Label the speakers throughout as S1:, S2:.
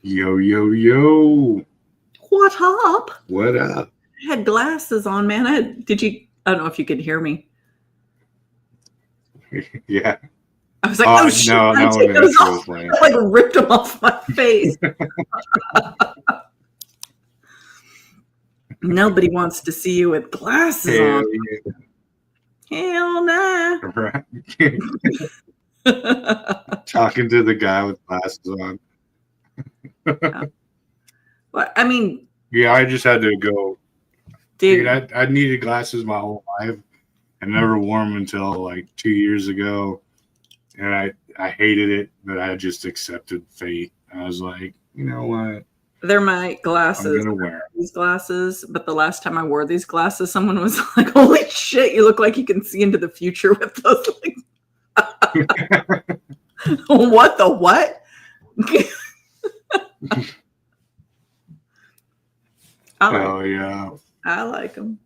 S1: Yo, yo, yo.
S2: What up?
S1: What up?
S2: I had glasses on, man. I don't know if you could hear me.
S1: Yeah.
S2: I was like, oh shit,
S1: no,
S2: I
S1: not
S2: take
S1: when
S2: those
S1: the
S2: off.
S1: intro playing.
S2: I like ripped them off my face. Nobody wants to see you with glasses on. Hell nah.
S1: Right. Talking to the guy with glasses on.
S2: Well, I mean,
S1: yeah, I just had to go.
S2: dude,
S1: I needed glasses my whole life. I never wore them until like 2 years ago. And I hated it, but I just accepted fate. I was like, you know what?
S2: they're my glasses.
S1: I'm going to wear them.
S2: These glasses, but the last time I wore these glasses, someone was like, holy shit, you look like you can see into the future with those. What the what?
S1: Yeah.
S2: I like them.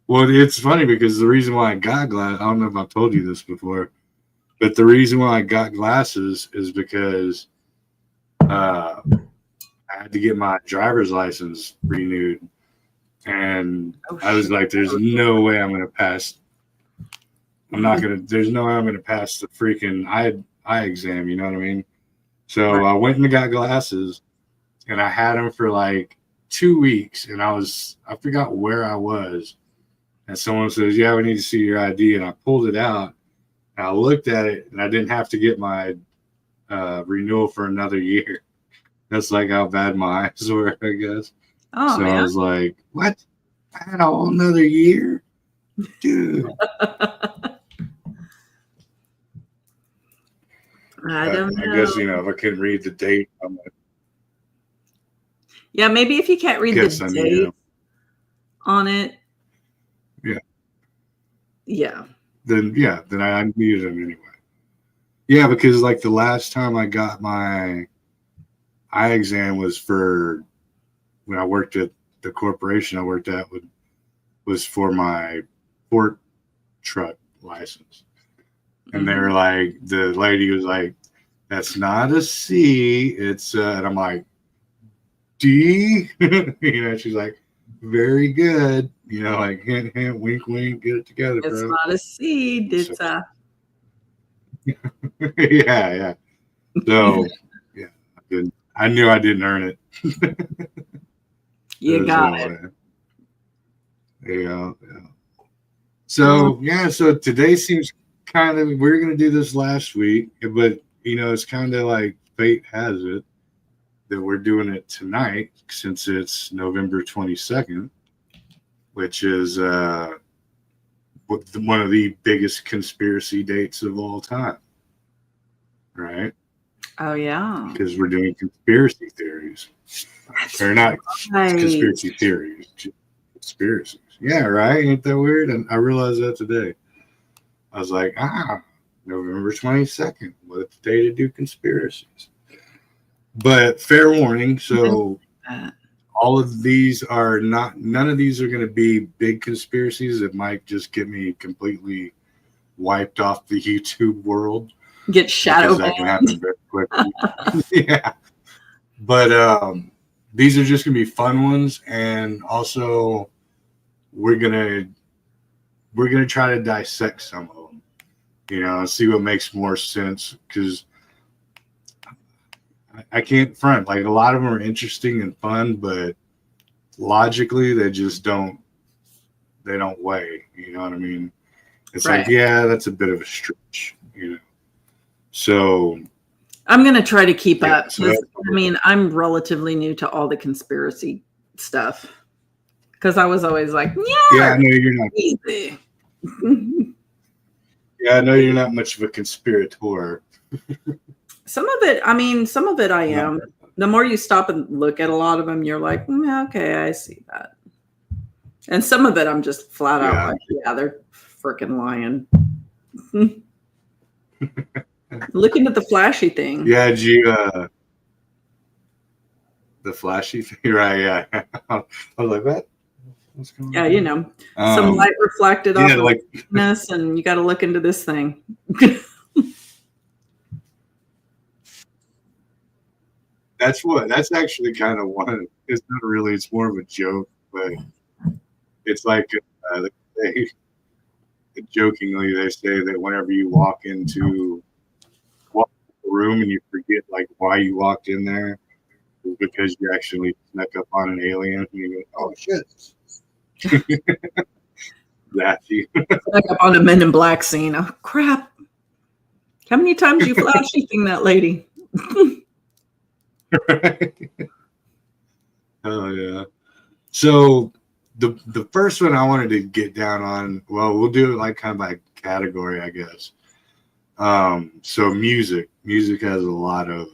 S1: Well, it's funny because the reason why I got glasses, I don't know if I've told you this before, but the reason why I got glasses is because I had to get my driver's license renewed. And I was like, there's no way I'm going to pass. There's no way I'm going to pass the freaking eye exam. You know what I mean? So
S2: Right.
S1: I went and got glasses and I had them for like 2 weeks and I forgot where I was. And someone says, yeah, we need to see your ID. And I pulled it out and I looked at it and I didn't have to get my renewal for another year. That's like how bad my eyes were, I guess.
S2: Oh,
S1: so
S2: man.
S1: I was like, what? I had a whole nother year? Dude.
S2: I don't know.
S1: I guess, if I can read the date, I'm like,
S2: yeah, maybe if you can't read the date on it.
S1: Yeah.
S2: Yeah.
S1: Then I needed them anyway. Yeah, because like the last time I got my eye exam was for when I worked at the corporation I worked at was for my fork truck license. And they were like, the lady was like, that's not a C. It's, and I'm like, D? She's like, very good. Like, hint, hint, wink, wink, get it together, bro.
S2: It's not a seed. It's a.
S1: yeah. So, yeah, I knew I didn't earn it.
S2: You got it.
S1: Yeah. So, so today seems kind of, we were going to do this last week, but, it's kind of like fate has it that we're doing it tonight since it's November 22nd, which is one of the biggest conspiracy dates of all time. Right?
S2: Oh, yeah.
S1: Because we're doing conspiracy theories. They're not conspiracy theories, conspiracies. Yeah, right? Ain't that weird? And I realized that today. I was like, November 22nd. What's the day to do conspiracies? But fair warning, so all of these are none of these are going to be big conspiracies. It might just get me completely wiped off the YouTube world.
S2: Get shadow banned.
S1: That can happen very quickly. Yeah. But these are just going to be fun ones. And also we're going to try to dissect some of them, see what makes more sense. Because I can't front. Like, a lot of them are interesting and fun, but logically they just don't weigh. You know what I mean? It's right. Like, yeah, that's a bit of a stretch, So
S2: I'm going to try to keep up. So I'm relatively new to all the conspiracy stuff because I was always like,
S1: yeah, I know you're not
S2: easy.
S1: Yeah, I know you're not much of a conspirator.
S2: Some of it I am. The more you stop and look at a lot of them, you're like, okay, I see that. And some of it, I'm just flat out like, yeah, they're freaking lying. Looking at the flashy thing.
S1: Yeah, the flashy thing, right? Yeah. I was like, what? What's going on?
S2: Some light reflected off of darkness, and you got to look into this thing.
S1: That's actually kind of one. It's not really. It's more of a joke, but it's like they jokingly they say that whenever you walk into a room and you forget like why you walked in there, is because you actually snuck up on an alien and you go, oh shit, that's you.
S2: Like up on a Men in Black scene. Oh crap! How many times you flashing that lady?
S1: Oh yeah. So the first one I wanted to get down on. Well, we'll do it like kind of by category, I guess. So music has a lot of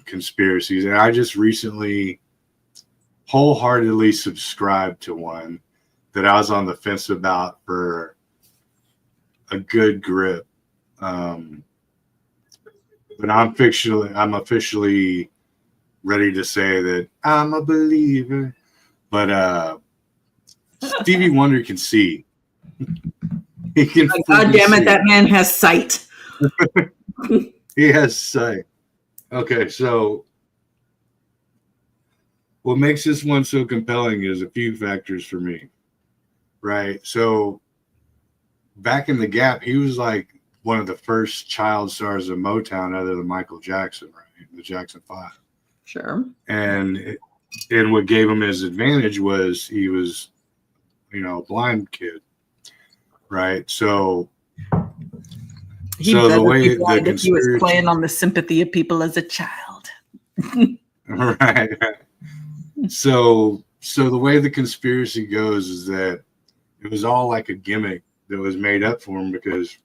S1: conspiracies, and I just recently wholeheartedly subscribed to one that I was on the fence about for a good grip. But I'm officially ready to say that I'm a believer. But Stevie Wonder can see. He can.
S2: God damn it! That man has sight.
S1: He has sight. Okay, so what makes this one so compelling is a few factors for me, right? So back in the Gap, he was like one of the first child stars of Motown, other than Michael Jackson, right? The Jackson 5.
S2: Sure.
S1: And what gave him his advantage was he was, a blind kid, right? So the way the conspiracy,
S2: he was playing on the sympathy of people as a child.
S1: Right. So the way the conspiracy goes is that it was all like a gimmick that was made up for him because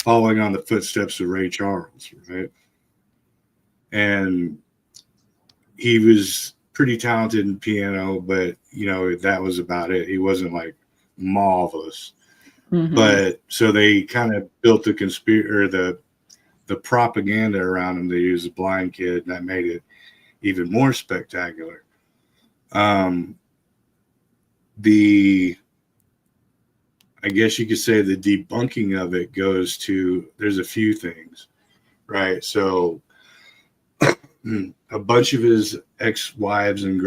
S1: following on the footsteps of Ray Charles, right? And he was pretty talented in piano, but that was about it. He wasn't like marvelous. Mm-hmm. But so they kind of built the the propaganda around him that he was a blind kid, and that made it even more spectacular. I guess you could say the debunking of it goes to, there's a few things, right? So a bunch of his ex-wives and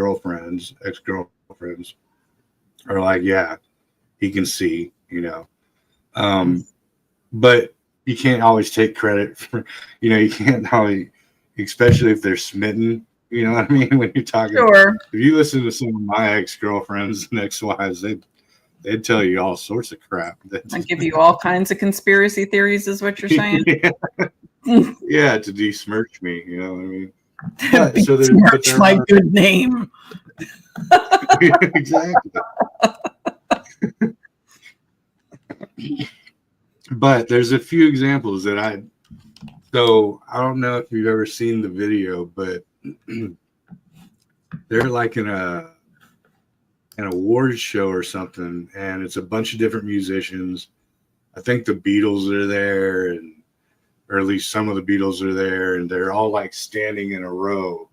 S1: ex-girlfriends are like, yeah, he can see, but you can't always take credit for, you can't always, especially if they're smitten, you know what I mean? When you're talking,
S2: sure.
S1: If you listen to some of my ex-girlfriends and ex-wives, they'd tell you all sorts of crap.
S2: I give you all kinds of conspiracy theories, is what you're saying?
S1: Yeah, to besmirch me, you know what I mean?
S2: Besmirch my good name.
S1: Exactly. But there's a few examples that I don't know if you've ever seen the video, but they're like in an awards show or something, and it's a bunch of different musicians. I think the Beatles are there, or at least some of the Beatles are there, and they're all like standing in a row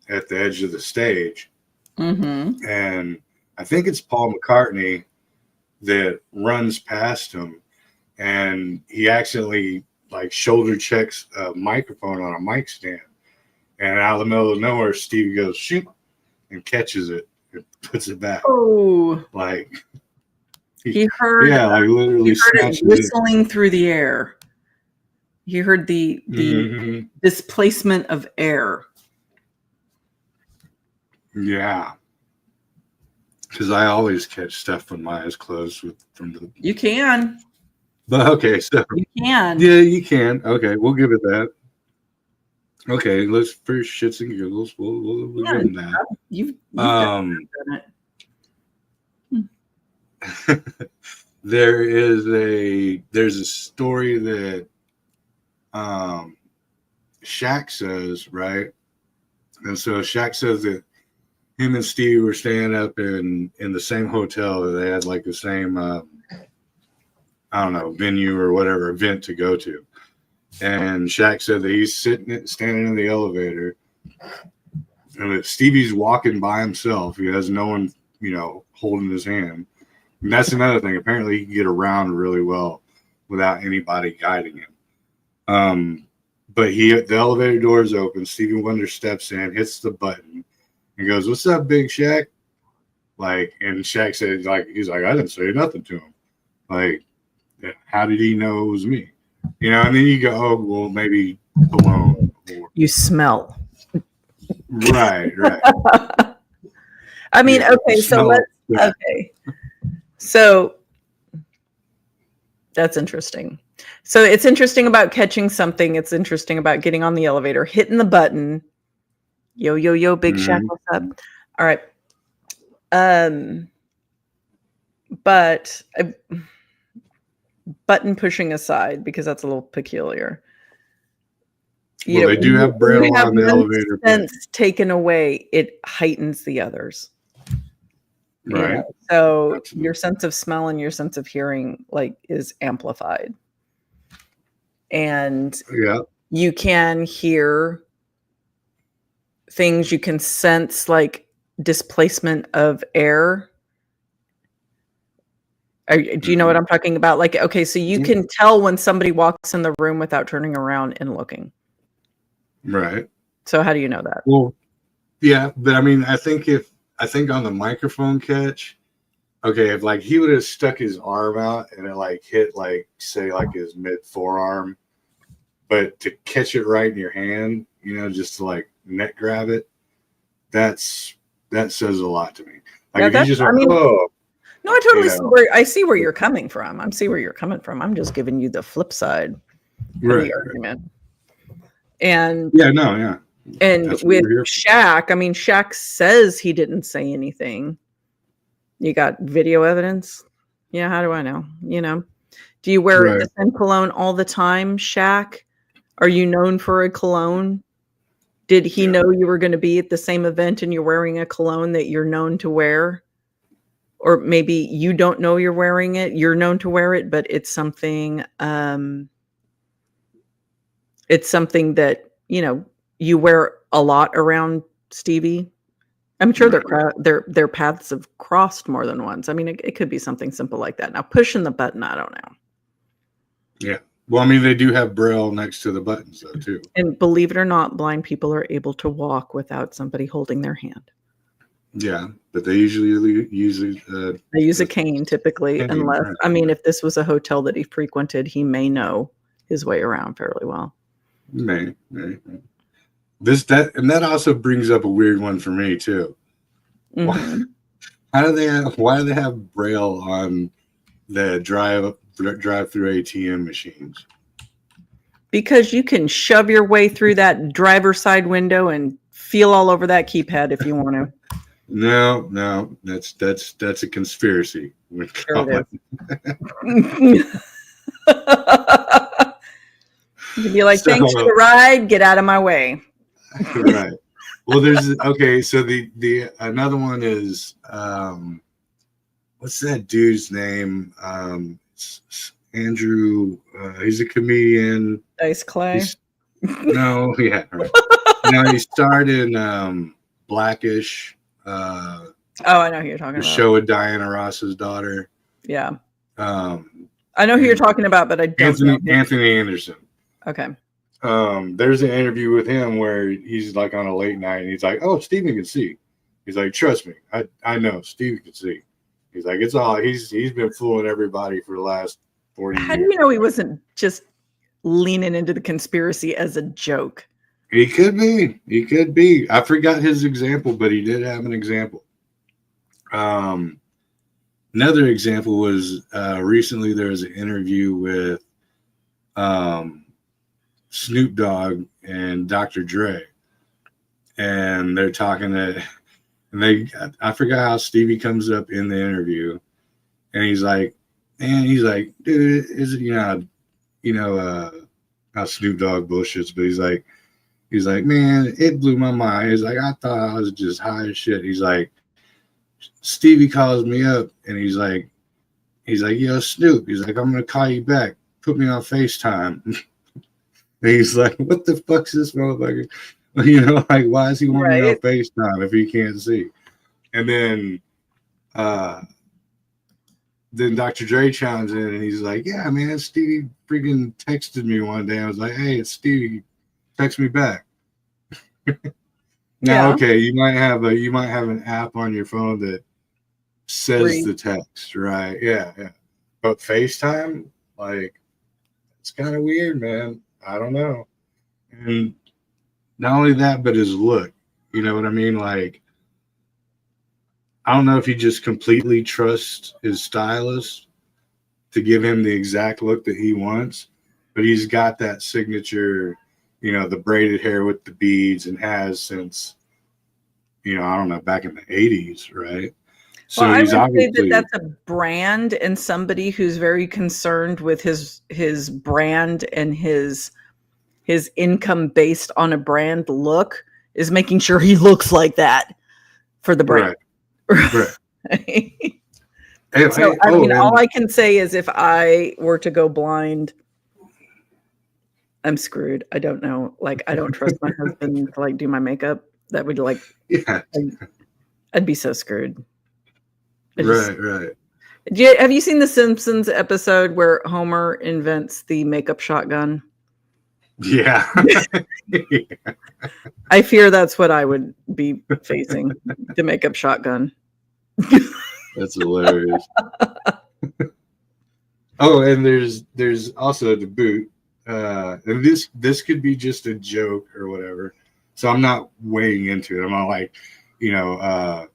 S1: at the edge of the stage.
S2: Mm-hmm.
S1: And I think it's Paul McCartney that runs past him, and he accidentally like shoulder checks a microphone on a mic stand, and out of the middle of nowhere, Stevie goes shoot and catches it and puts it back.
S2: Oh,
S1: like
S2: he heard,
S1: like literally
S2: he heard it whistling through the air. You heard the mm-hmm. displacement of air.
S1: Yeah. Because I always catch stuff with my eyes closed from the.
S2: You can.
S1: But okay, so
S2: you can.
S1: Yeah, you can. Okay, we'll give it that. Okay, let's for shits and giggles, we'll give them that.
S2: You've done
S1: it. There's a story that Shaq says, right? And so Shaq says that him and Stevie were staying up in the same hotel. They had like the same, venue or whatever event to go to. And Shaq said that he's standing in the elevator, and that Stevie's walking by himself. He has no one, holding his hand. And that's another thing. Apparently, he can get around really well without anybody guiding him. But the elevator door is open. Stevie Wonder steps in, hits the button, and goes, "What's up, Big Shaq?" Like, and Shaq said, like, he's like, "I didn't say nothing to him." Like, how did he know it was me? You know, and then you go, "Oh, well, maybe cologne."
S2: You smell.
S1: Right.
S2: I mean, okay, so that's interesting. So it's interesting about catching something. It's interesting about getting on the elevator, hitting the button. Yo, Big Shaq, what's up? All right. But button pushing aside, because that's a little peculiar.
S1: Well, they do have Braille on the elevator.
S2: Sense taken away, it heightens the others.
S1: Right.
S2: You know? So absolutely. Your sense of smell and your sense of hearing, like, is amplified. And you can hear things, you can sense like displacement of air. Do you know what I'm talking about? Like, okay, so you can tell when somebody walks in the room without turning around and looking.
S1: Right.
S2: So how do you know that?
S1: Well, yeah, but I mean, I think on the microphone catch, okay, if like he would have stuck his arm out and it like hit like say like his mid forearm, but to catch it right in your hand, you know, just to like net grab it, that says a lot to me. Like if you just
S2: no, I totally I see where you're coming from. I'm just giving you the flip side of the argument. And and with Shaq, I mean, Shaq says he didn't say anything. You got video evidence? Yeah, how do I know? You know, do you wear the same cologne all the time, Shaq? Are you known for a cologne? Did he know you were going to be at the same event and you're wearing a cologne that you're known to wear? Or maybe you don't know you're wearing it. You're known to wear it, but it's something. It's something that, you know, you wear a lot around Stevie. I'm sure their paths have crossed more than once. I mean, it could be something simple like that. Now, pushing the button, I don't know.
S1: Yeah. Well, I mean, they do have Braille next to the buttons, though, too.
S2: And believe it or not, blind people are able to walk without somebody holding their hand.
S1: Yeah, but they usually
S2: they use a cane typically, unless I mean, if this was a hotel that he frequented, he may know his way around fairly well.
S1: May. That also brings up a weird one for me too.
S2: Mm-hmm.
S1: Why do they have Braille on the drive-through ATM machines?
S2: Because you can shove your way through that driver's side window and feel all over that keypad if you want to.
S1: No, that's a conspiracy.
S2: Sure You'd be like, thanks for the ride, get out of my way.
S1: Right. Well, there's so the another one is what's that dude's name? Andrew, he's a comedian.
S2: Dice Clay.
S1: No, yeah. Right. No, he starred in Blackish.
S2: I know who you're talking about.
S1: The show with Diana Ross's daughter.
S2: Yeah. I know who you're talking about, but I don't know.
S1: Anthony Anderson.
S2: Okay.
S1: There's an interview with him where he's like on a late night and he's like, "Oh, Steven can see." He's like, "Trust me, I know Steven can see." He's like, "It's all he's been fooling everybody for the last 40 years."
S2: How do you know he wasn't just leaning into the conspiracy as a joke?
S1: He could be. I forgot his example, but he did have an example. Another example was recently there was an interview with Snoop Dogg and Dr. Dre, and they're talking I forgot how Stevie comes up in the interview, and he's like, dude, is it how Snoop Dogg bullshits, but he's like, man, it blew my mind. He's like, I thought I was just high as shit. He's like, Stevie calls me up and he's like, yo, Snoop. He's like, I'm gonna call you back. Put me on FaceTime. And he's like, what the fuck's this motherfucker? You know, like, why is he wanting me on FaceTime if he can't see? And then Dr. Dre chimes in and he's like, yeah, man, Stevie freaking texted me one day. I was like, hey, it's Stevie. text me back. Now,
S2: Yeah.
S1: okay, you might have an app on your phone that says the text, right? Yeah, yeah. But FaceTime, like, it's kind of weird, man. I don't know. And not only that, but his look. You know what I mean? Like, I don't know if he just completely trusts his stylist to give him the exact look that he wants, but he's got that signature, you know, the braided hair with the beads, and has since, you know, I don't know, back in the 80s, right? So
S2: Well, I
S1: he's
S2: would say that
S1: obviously,
S2: that's a brand, and somebody who's very concerned with his brand and his income based on a brand look is making sure he looks like that for the brand.
S1: right.
S2: So, I mean, all I can say is if I were to go blind, I'm screwed. I don't know. Like, I don't trust my husband to like do my makeup. That would like,
S1: yeah,
S2: I'd be so screwed.
S1: right.
S2: Have you seen the Simpsons episode where Homer invents the makeup shotgun?
S1: Yeah.
S2: I fear that's what I would be facing, the makeup shotgun.
S1: That's hilarious. Oh, and there's also the boot. And this could be just a joke or whatever. So I'm not weighing into it. I'm not like, you know,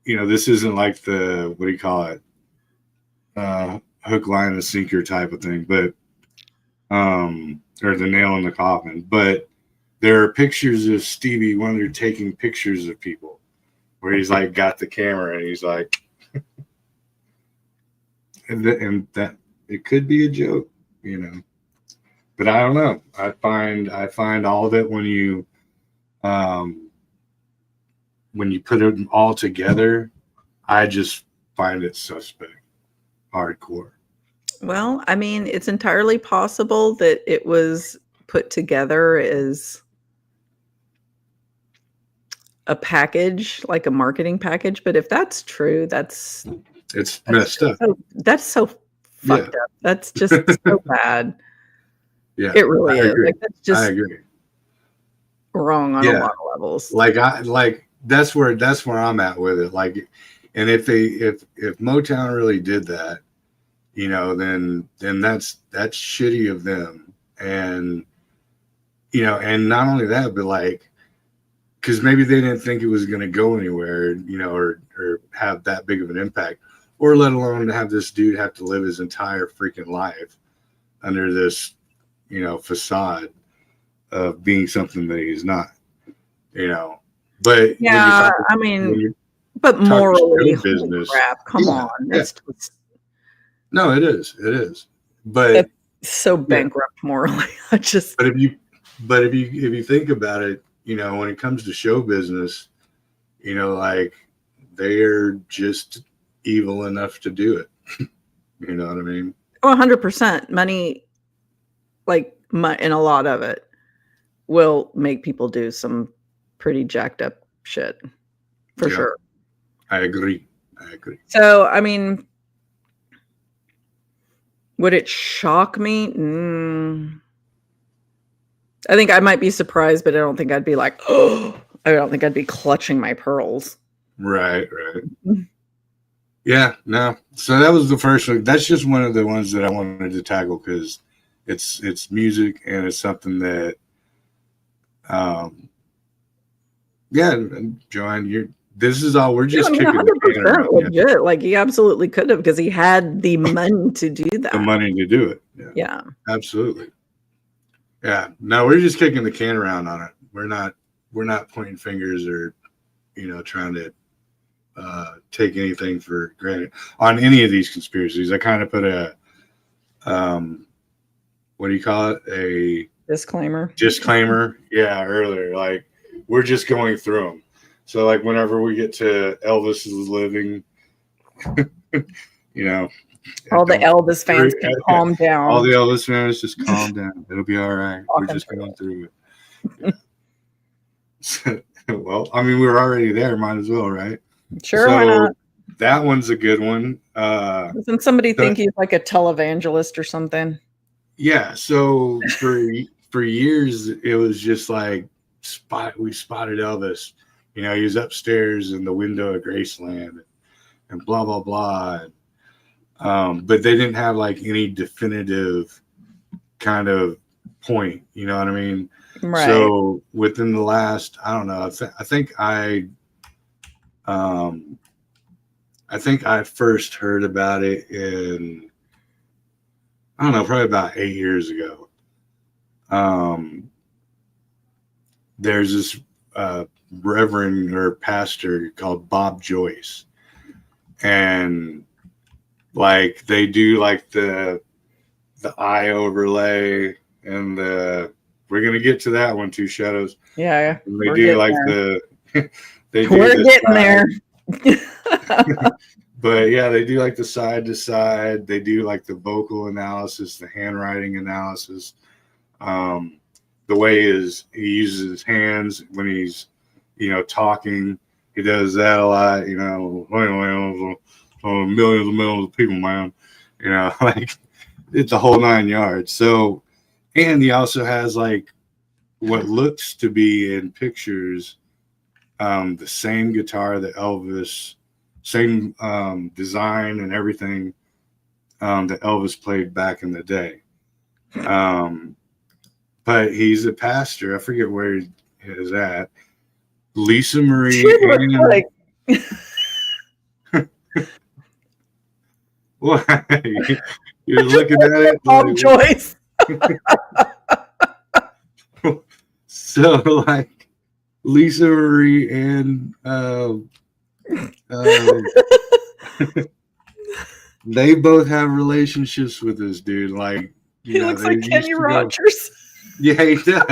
S1: this isn't like the, what do you call it? Hook, line, and sinker type of thing, but or the nail in the coffin. But there are pictures of Stevie Wonder taking pictures of people where he's like got the camera and he's like, and that it could be a joke, you know. But I don't know. I find all of it when you put it all together, I just find it suspect, hardcore.
S2: Well, I mean, it's entirely possible that it was put together as a package, like a marketing package. But if that's true, it's
S1: messed up.
S2: That's so fucked up. That's just so bad.
S1: Yeah,
S2: it really is.
S1: Agree.
S2: Like, that's just
S1: I agree.
S2: Wrong on a lot of levels.
S1: Like that's where I'm at with it. Like, and if Motown really did that, you know, then that's shitty of them. And, you know, and not only that, but like, because maybe they didn't think it was going to go anywhere, you know, or have that big of an impact, or let alone have this dude have to live his entire freaking life under this, you know, facade of being something that he's not, you know. But
S2: yeah, I mean, but morally, business, crap, come on, that's just,
S1: no, it is, but
S2: that's so bankrupt morally. I just,
S1: but if you think about it, you know, when it comes to show business, you know, like, they're just evil enough to do it. You know what I mean?
S2: Oh, 100%. Money, like, and a lot of it will make people do some pretty jacked up shit, for sure.
S1: I agree.
S2: So, I mean, would it shock me? I think I might be surprised, but I don't think I'd be like, oh, I don't think I'd be clutching my pearls.
S1: Right. Yeah, no. So that was the first one. That's just one of the ones that I wanted to tackle because it's music and it's something that, Joanne, this is all we're just kicking 100% the can around.
S2: Legit. Yeah. Like, he absolutely could have because he had the money to do that.
S1: The money to do it. Yeah. Absolutely. Yeah. No, we're just kicking the can around on it. We're not pointing fingers or, you know, trying to take anything for granted on any of these conspiracies. I kind of put a what do you call it? A
S2: disclaimer.
S1: Yeah, earlier. Like, we're just going through them. So, like, whenever we get to Elvis's living, you know,
S2: all the Elvis fans can calm down.
S1: All the Elvis fans just calm down. It'll be all right. We're just going through it. Yeah. Well, I mean, we're already there. Might as well, right?
S2: Sure, why not?
S1: That one's a good one.
S2: Doesn't somebody think he's like a televangelist or something?
S1: Yeah, so for years it was just like we spotted Elvis. You know, he was upstairs in the window at Graceland and blah blah blah. But they didn't have like any definitive kind of point. You know what I mean?
S2: Right.
S1: So within the last, I don't know, I think I first heard about it in, I don't know, probably about 8 years ago. There's this reverend or pastor called Bob Joyce, and like they do like the eye overlay and we're gonna get to that one too, Shadows.
S2: Yeah,
S1: and they do like
S2: there.
S1: they do
S2: we're getting there.
S1: But yeah, they do like the side to side. They do like the vocal analysis, the handwriting analysis. The way he uses his hands when he's, you know, talking. He does that a lot. You know, millions and millions of people, man. You know, like it's a whole 9 yards. So, and he also has like what looks to be in pictures, the same guitar that Elvis, same design and everything that Elvis played back in the day. But he's a pastor. I forget where he is at. Lisa Marie.
S2: Like...
S1: Why? You're looking at it.
S2: Bob Joyce.
S1: So like Lisa Marie and they both have relationships with this dude. Like
S2: he looks like Kenny Rogers.
S1: Yeah, he does.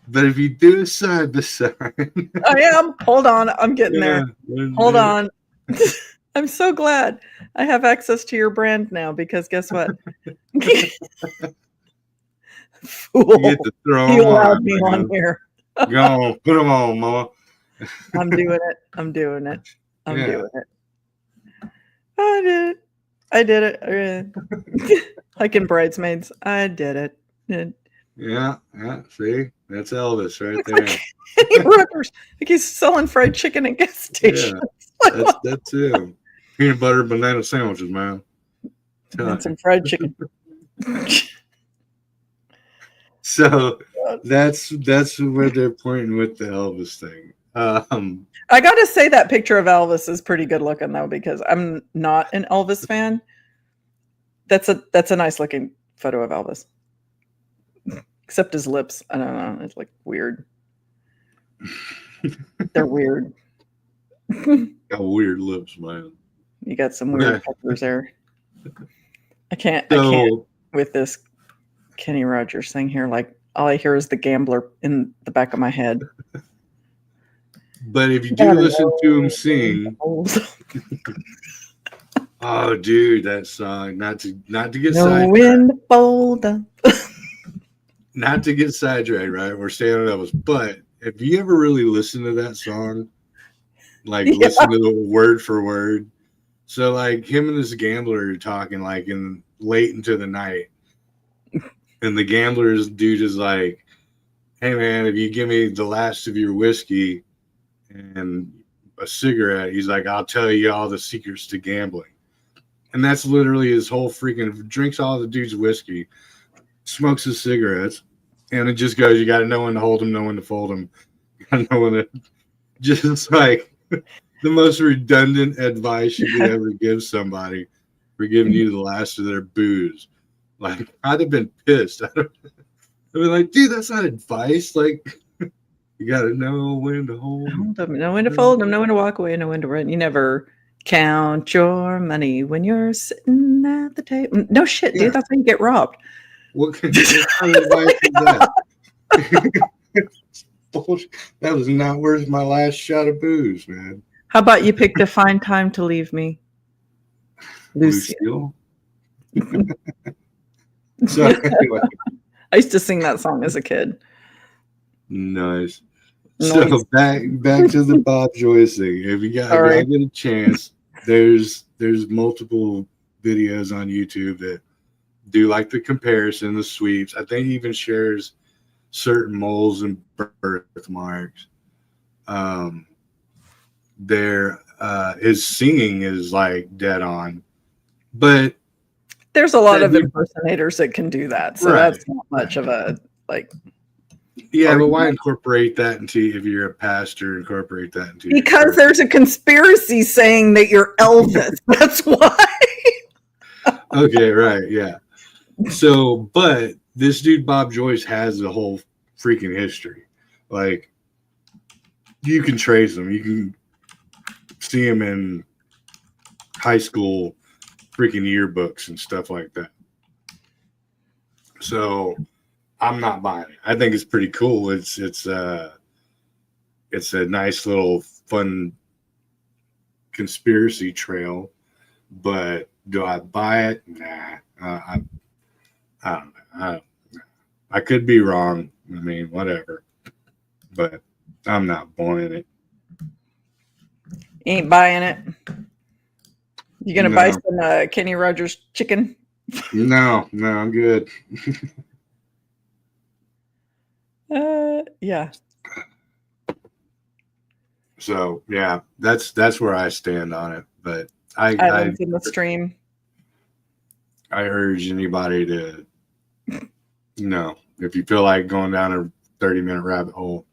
S1: But if you do a side by side,
S2: I am. Hold on, I'm getting there. Hold on. I'm so glad I have access to your brand now because guess what? Fool.
S1: You get to throw
S2: he allowed me on here.
S1: Go on, put them on, Mama.
S2: I'm doing it. I'm doing it. I did it. Like in Bridesmaids, I did it.
S1: Yeah. See, that's Elvis right there.
S2: Like he's selling fried chicken at gas stations.
S1: Yeah, that's him. Peanut butter banana sandwiches, man.
S2: And some fried chicken.
S1: So that's where they're pointing with the Elvis thing.
S2: I gotta say that picture of Elvis is pretty good looking though, because I'm not an Elvis fan. That's a nice looking photo of Elvis. Except his lips. I don't know. It's like weird. They're weird.
S1: Got weird lips, man.
S2: You got some weird peppers there. I can't with this Kenny Rogers thing here. Like all I hear is the gambler in the back of my head.
S1: But if you do listen to him sing, oh, dude, that song. Not to get sidetracked. Not to get sidetracked, right? We're staying on Elvis. But if you ever really listen to that song, like listen to the word for word. So like him and this gambler are talking like in late into the night. And the gambler's dude is like, hey man, if you give me the last of your whiskey and a cigarette, he's like, I'll tell you all the secrets to gambling. And that's literally his whole freaking, drinks all the dude's whiskey, smokes his cigarettes, and it just goes, you got to know when to hold him, know when to fold him. You got to know when to, just like the most redundant advice you could ever give somebody for giving you the last of their booze. Like, I'd have been pissed. I'd be like, dude, that's not advice. Like, you got to know when to hold them.
S2: Know when to fold them, know when to walk away, know when to run. You never count your money when you're sitting at the table. No shit, dude. That's how you get robbed.
S1: What kind of advice is that? That was not worth my last shot of booze, man.
S2: How about you picked a fine time to leave me, Lucille?
S1: So anyway,
S2: I used to sing that song as a kid.
S1: Nice. So back to the Bob Joyce thing. If you get a chance, there's multiple videos on YouTube do like the comparison, the sweeps. I think he even shares certain moles and birthmarks. There, his singing is like dead on, but
S2: there's a lot of impersonators that can do that, so that's not much of a like.
S1: Yeah, but why incorporate that into, if you're a pastor, incorporate that into,
S2: because there's a conspiracy saying that you're Elvis. That's why.
S1: Okay, right, yeah. So, but this dude Bob Joyce has a whole freaking history. Like, you can trace him. You can see him in high school freaking yearbooks and stuff like that. So, I'm not buying it. I think it's pretty cool. It's a nice little fun conspiracy trail, but do I buy it? Nah. I don't know. I could be wrong. I mean, whatever. But I'm not buying it.
S2: You ain't buying it. You gonna buy some Kenny Rogers chicken?
S1: No, I'm good.
S2: Yeah.
S1: So yeah, that's where I stand on it. But I
S2: in the stream.
S1: I urge anybody to, if you feel like going down a 30-minute rabbit hole,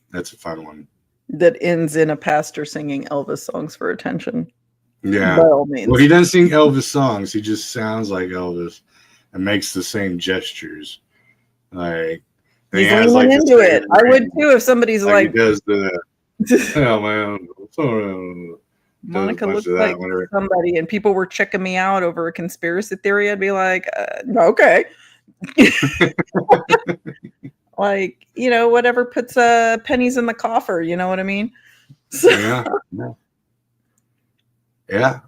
S1: that's a fun one.
S2: That ends in a pastor singing Elvis songs for attention.
S1: Yeah.
S2: By all means.
S1: Well, he doesn't sing Elvis songs. He just sounds like Elvis and makes the same gestures. Like,
S2: he's leaning into it. I would too if somebody's like
S1: he does the oh man,
S2: Monica looks like somebody, and people were checking me out over a conspiracy theory. I'd be like, okay. Like, whatever puts pennies in the coffer, you know what I mean? So.
S1: Yeah,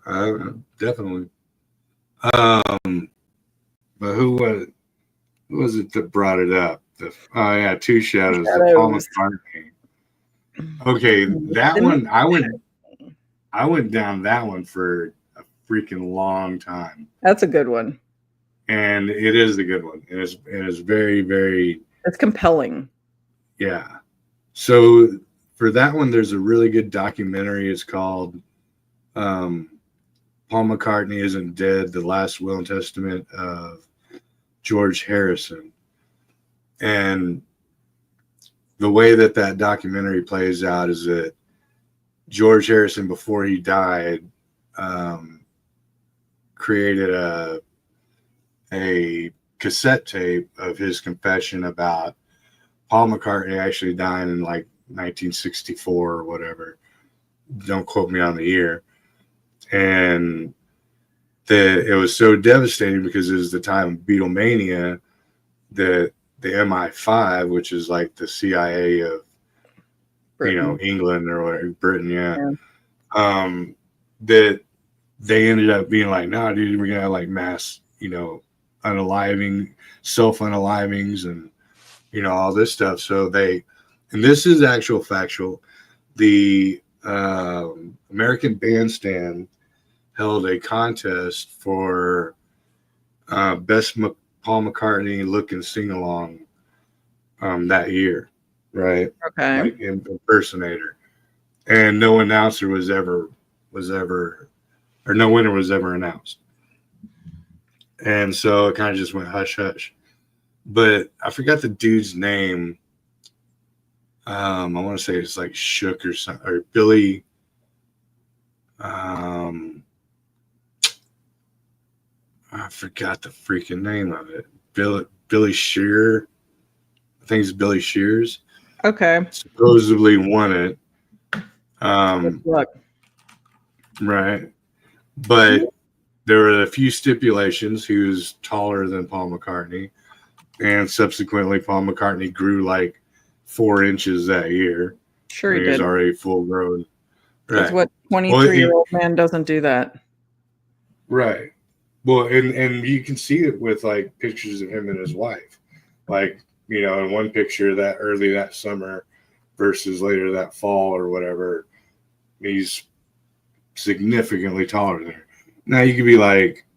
S1: definitely. But who was it that brought it up? Two Shadows. Paul McCartney. Okay, that one I went down that one for a freaking long time.
S2: That's a good one.
S1: And it is a good one. It is very, very.
S2: It's compelling.
S1: Yeah. So for that one, there's a really good documentary. It's called Paul McCartney Isn't Dead, The Last Will and Testament of George Harrison. And the way that documentary plays out is that George Harrison, before he died, created a cassette tape of his confession about Paul McCartney actually dying in like 1964 or whatever. Don't quote me on the year. And it was so devastating because it was the time of Beatlemania that the MI5, which is like the CIA of Britain. England or whatever, Britain, yeah. That they ended up being like, no, dude, we're gonna have like mass, self-unalivings and all this stuff. So and this is actual factual, the American Bandstand held a contest for best Paul McCartney look and sing along that year, right?
S2: Okay.
S1: Like impersonator, and no announcer was ever, or no winner was ever announced, and so it kind of just went hush hush. But I forgot the dude's name. I want to say it's like Shook or something, or Billy. I forgot the freaking name of it. Billy Shear. I think it's Billy Shears.
S2: Okay.
S1: Supposedly won it. Right. But there were a few stipulations. He was taller than Paul McCartney. And subsequently, Paul McCartney grew like 4 inches that year.
S2: Sure he did.
S1: He was already full grown.
S2: That's what 23-year-old man doesn't do that.
S1: Right. Well, and you can see it with like pictures of him and his wife. Like, in one picture that early that summer versus later that fall or whatever, he's significantly taller there. Now you could be like,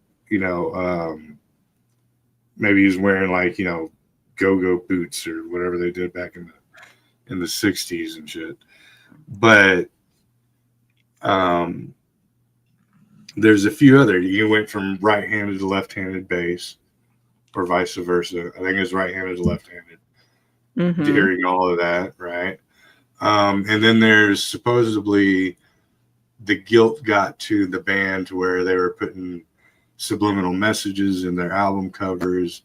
S1: maybe he's wearing like, go-go boots or whatever they did back in the 60s and shit. But there's a few other. You went from right-handed to left-handed bass, or vice versa. I think it was right-handed to left-handed during all of that, right? And then there's supposedly the guilt got to the band to where they were putting subliminal messages in their album covers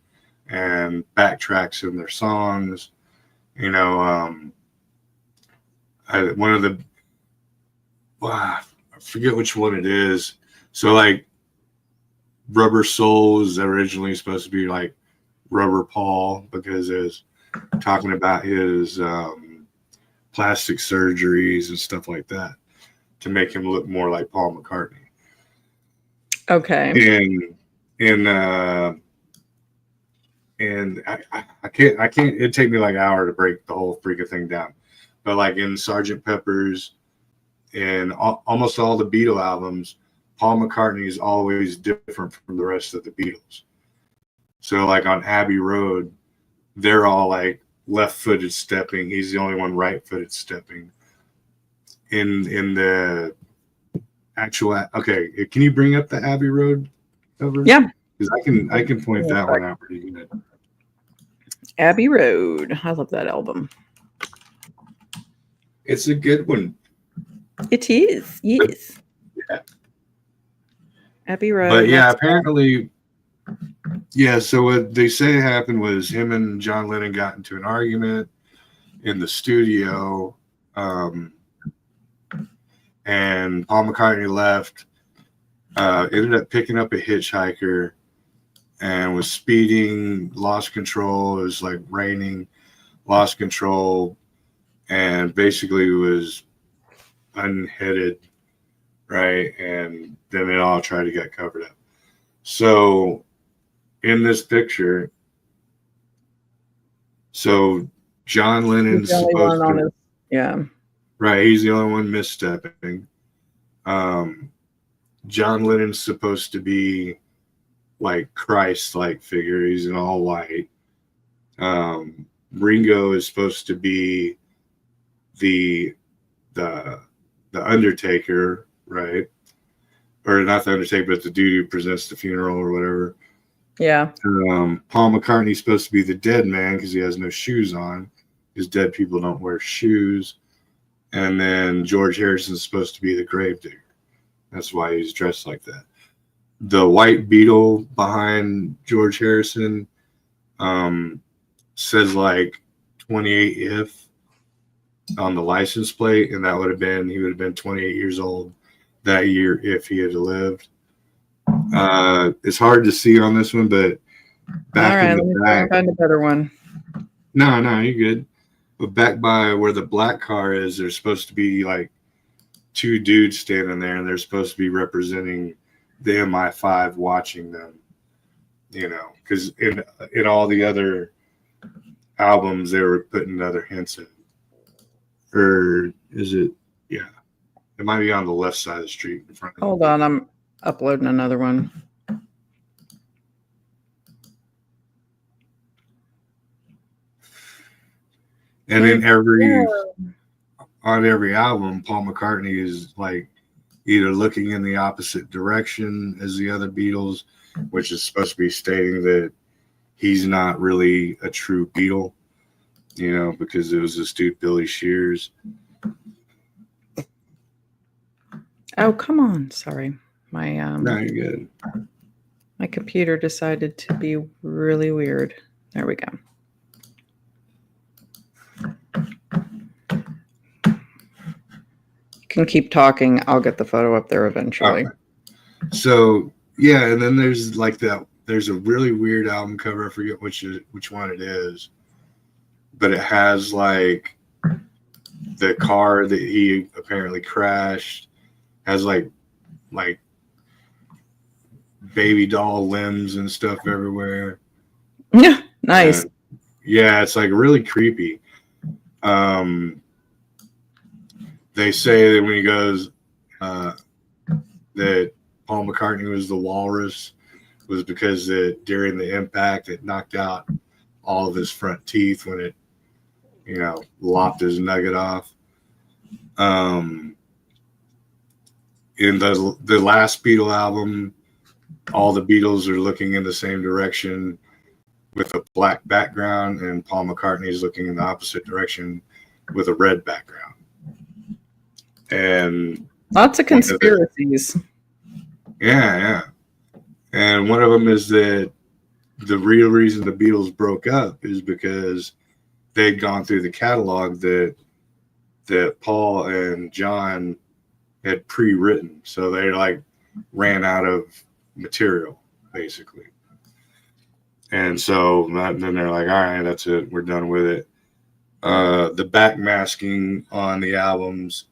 S1: and backtracks in their songs. One of the, I forget which one it is. So like Rubber Soul was originally supposed to be like Rubber Paul, because it was talking about his plastic surgeries and stuff like that to make him look more like Paul McCartney.
S2: Okay.
S1: And I can't, it'd take me like an hour to break the whole freaking thing down. But like in Sgt. Pepper's and almost all the Beatle albums, Paul McCartney is always different from the rest of the Beatles. So like on Abbey Road, they're all like left-footed stepping. He's the only one right-footed stepping. In the actual, okay, can you bring up the Abbey Road cover?
S2: Yeah,
S1: because I can point that one out pretty good.
S2: Abbey Road. I love that album.
S1: It's a good one.
S2: It is. Yes.
S1: Yeah.
S2: Abbey Road.
S1: But yeah, apparently, yeah. So what they say happened was him and John Lennon got into an argument in the studio, and Paul McCartney left. Ended up picking up a hitchhiker and was speeding, lost control. It was like raining, lost control, and basically was unheaded, right? And then it all tried to get covered up. So in this picture, so John Lennon's supposed to, right, he's the only one misstepping. John Lennon's supposed to be like Christ-like figure. He's in all white. Ringo is supposed to be the Undertaker, right? Or not the Undertaker, but the dude who presents the funeral or whatever.
S2: Yeah.
S1: Paul McCartney's supposed to be the dead man because he has no shoes on, because dead people don't wear shoes. And then George Harrison's supposed to be the gravedigger. That's why he's dressed like that. The white Beetle behind George Harrison says like 28 if on the license plate, and that would have been, he would have been 28 years old that year if he had lived. It's hard to see on this one, but back in the back,
S2: find a better one.
S1: No, you're good. But back by where the black car is, there's supposed to be like two dudes standing there, and they're supposed to be representing the MI5 watching them, because in all the other albums they were putting other hints in. Or is it? Yeah, it might be on the left side of the street in front of
S2: Hold on, I'm uploading another one.
S1: And in on every album, Paul McCartney is like either looking in the opposite direction as the other Beatles, which is supposed to be stating that he's not really a true Beatle, because it was this dude Billy Shears.
S2: Oh, come on. Sorry. My
S1: No, you're good.
S2: My computer decided to be really weird. There we go. You can keep talking. I'll get the photo up there eventually.
S1: Okay. So yeah, and then there's like that. There's a really weird album cover. I forget which one it is, but it has like the car that he apparently crashed has like baby doll limbs and stuff everywhere.
S2: Yeah, nice.
S1: And yeah, it's like really creepy. They say that when he goes, that Paul McCartney was the walrus was because during the impact, it knocked out all of his front teeth when it, lopped his nugget off. In the last Beatle album, all the Beatles are looking in the same direction with a black background, and Paul McCartney is looking in the opposite direction with a red background. And
S2: lots of conspiracies.
S1: Yeah. And one of them is that the real reason the Beatles broke up is because they'd gone through the catalog that Paul and John had pre-written. So they ran out of material, basically. And so then they're like, all right, that's it. We're done with it. The backmasking on the albums,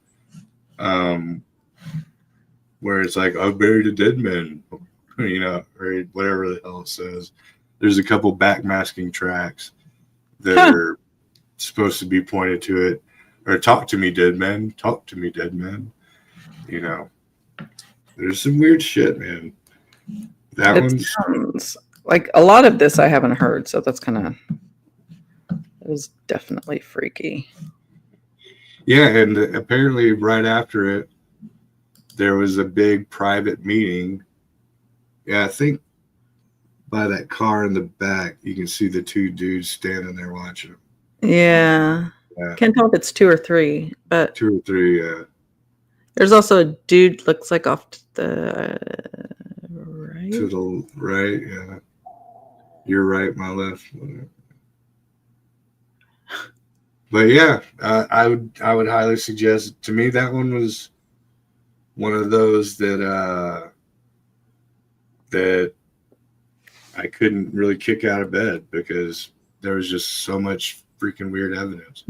S1: where it's like, I buried a dead man, or whatever the hell it says. There's a couple backmasking tracks that are supposed to be pointed to it, or talk to me, dead man, talk to me, dead man. There's some weird shit, man. That
S2: sounds like a lot of this I haven't heard, so that's it was definitely freaky.
S1: Yeah, and apparently right after it, there was a big private meeting. Yeah, I think by that car in the back, you can see the two dudes standing there watching them.
S2: Yeah. Can't tell if it's 2 or 3, but
S1: 2 or 3, yeah.
S2: There's also a dude looks like off to the right.
S1: To the right, yeah. You're right, my left. But yeah, I would highly suggest. To me, that one was one of those that I couldn't really kick out of bed because there was just so much freaking weird evidence.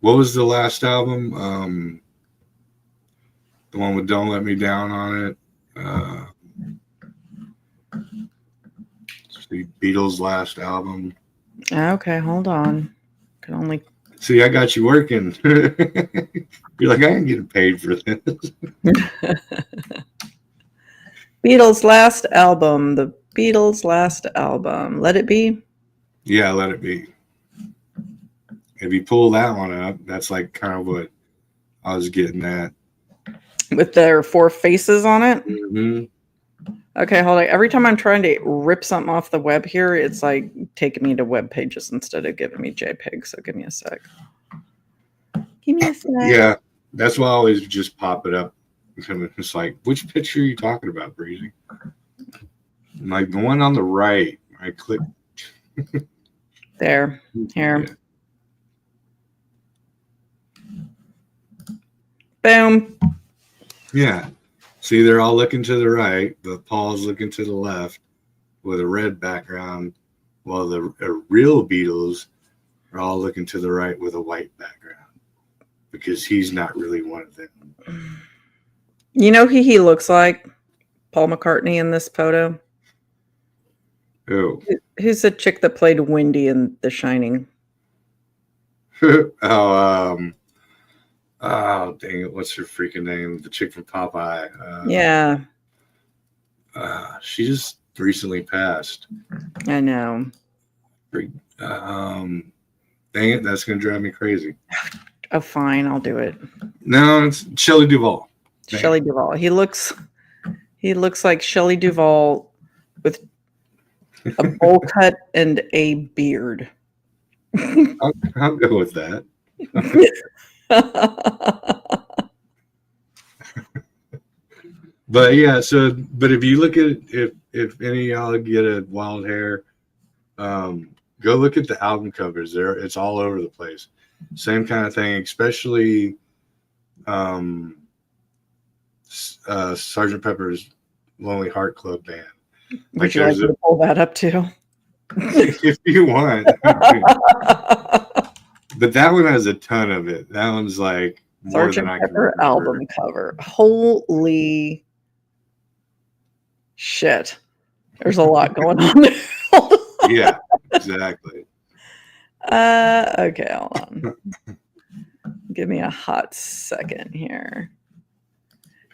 S1: What was the last album? The one with "Don't Let Me Down" on it. The Beatles' last album.
S2: Okay, hold on. Can only
S1: see. I got you working. You're like, I ain't getting paid for this.
S2: Beatles' last album. The Beatles' last album. Let It Be?
S1: Yeah, Let It Be. If you pull that one up, that's kind of what I was getting at. With
S2: their 4 faces on it?
S1: Mm-hmm.
S2: Okay, hold on. Every time I'm trying to rip something off the web here, it's taking me to web pages instead of giving me JPEG. So give me a sec. Give me a sec.
S1: Yeah, that's why I always just pop it up. It's like, which picture are you talking about, Breezy? I'm like, the one on the right. I click.
S2: There. Here. Yeah. Boom.
S1: Yeah. See, they're all looking to the right, but Paul's looking to the left with a red background, while the real Beatles are all looking to the right with a white background because he's not really one of them.
S2: You know who he looks like? Paul McCartney in this photo.
S1: Who?
S2: Who's the chick that played Wendy in The Shining?
S1: Oh, dang it. What's her freaking name? The chick from Popeye.
S2: Yeah.
S1: She just recently passed.
S2: I know.
S1: Dang it. That's going to drive me crazy.
S2: Oh, fine. I'll do it.
S1: No, it's Shelley Duvall.
S2: Shelley Duvall. He looks like Shelley Duvall with a bowl cut and a beard.
S1: I'll go with that. But yeah, but if you look at if any of y'all get a wild hair, go look at the album covers. It's all over the place. Same kind of thing, especially Sgt. Pepper's Lonely Heart Club Band.
S2: Would you like to pull that up too?
S1: If you want. But that one has a ton of it. That one's more
S2: Sgt.
S1: than I can
S2: Pepper album cover. Holy shit. There's a lot going on there.
S1: Yeah, exactly.
S2: Okay, hold on. Give me a hot second here.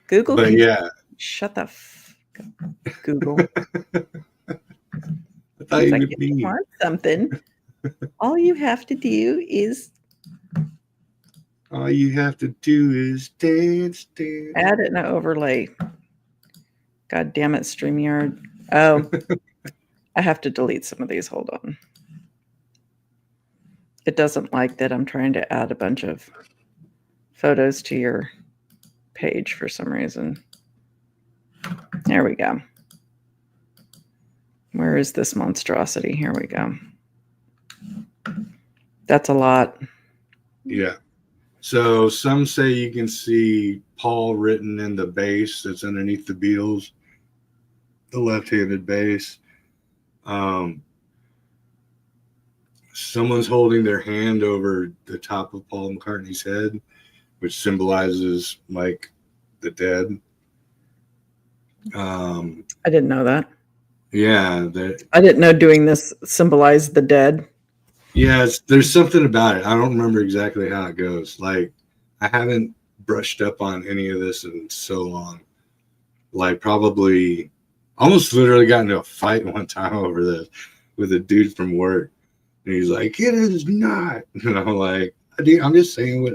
S2: Google.
S1: But yeah.
S2: Shut the fuck Google.
S1: I thought
S2: It's
S1: you
S2: like,
S1: would
S2: if you
S1: be.
S2: want something, all you have to do is
S1: All you have to do is dance.
S2: add an overlay. God damn it, StreamYard. Oh, I have to delete some of these. Hold on. It doesn't like that I'm trying to add a bunch of photos to your page for some reason. There we go. Where is this monstrosity? Here we go. That's a lot.
S1: Yeah. So some say you can see Paul written in the bass that's underneath the Beatles, the left-handed bass. Someone's holding their hand over the top of Paul McCartney's head, which symbolizes like the dead.
S2: I didn't know that.
S1: Yeah,
S2: I didn't know doing this symbolized the dead.
S1: yeah. There's something about it. I don't remember exactly how it goes. Like, I haven't brushed up on any of this in so long. Like, probably almost literally got into a fight one time over this with a dude from work. And he's like, it is not. And I'm like, I'm just saying what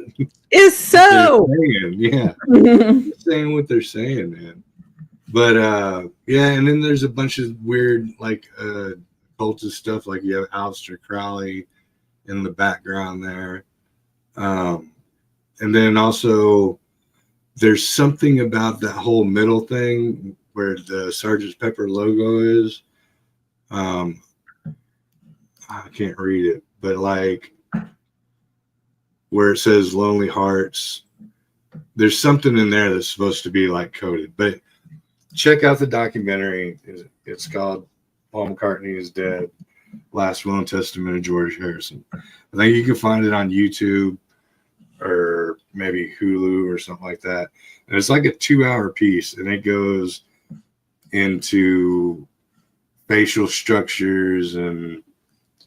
S2: Is so.
S1: they're saying. Yeah. Just saying what they're saying, man. But yeah, and then there's a bunch of weird like cultist stuff. Like you have Aleister Crowley in the background there. And then also there's something about that whole middle thing where the Sgt. Pepper logo is. I can't read it, but like where it says Lonely Hearts, there's something in there that's supposed to be like coded. But check out the documentary. It's called Paul McCartney is Dead, Last Will and Testament of George Harrison. I think you can find it on YouTube or maybe Hulu or something like that. And it's like a 2-hour piece, and it goes into facial structures and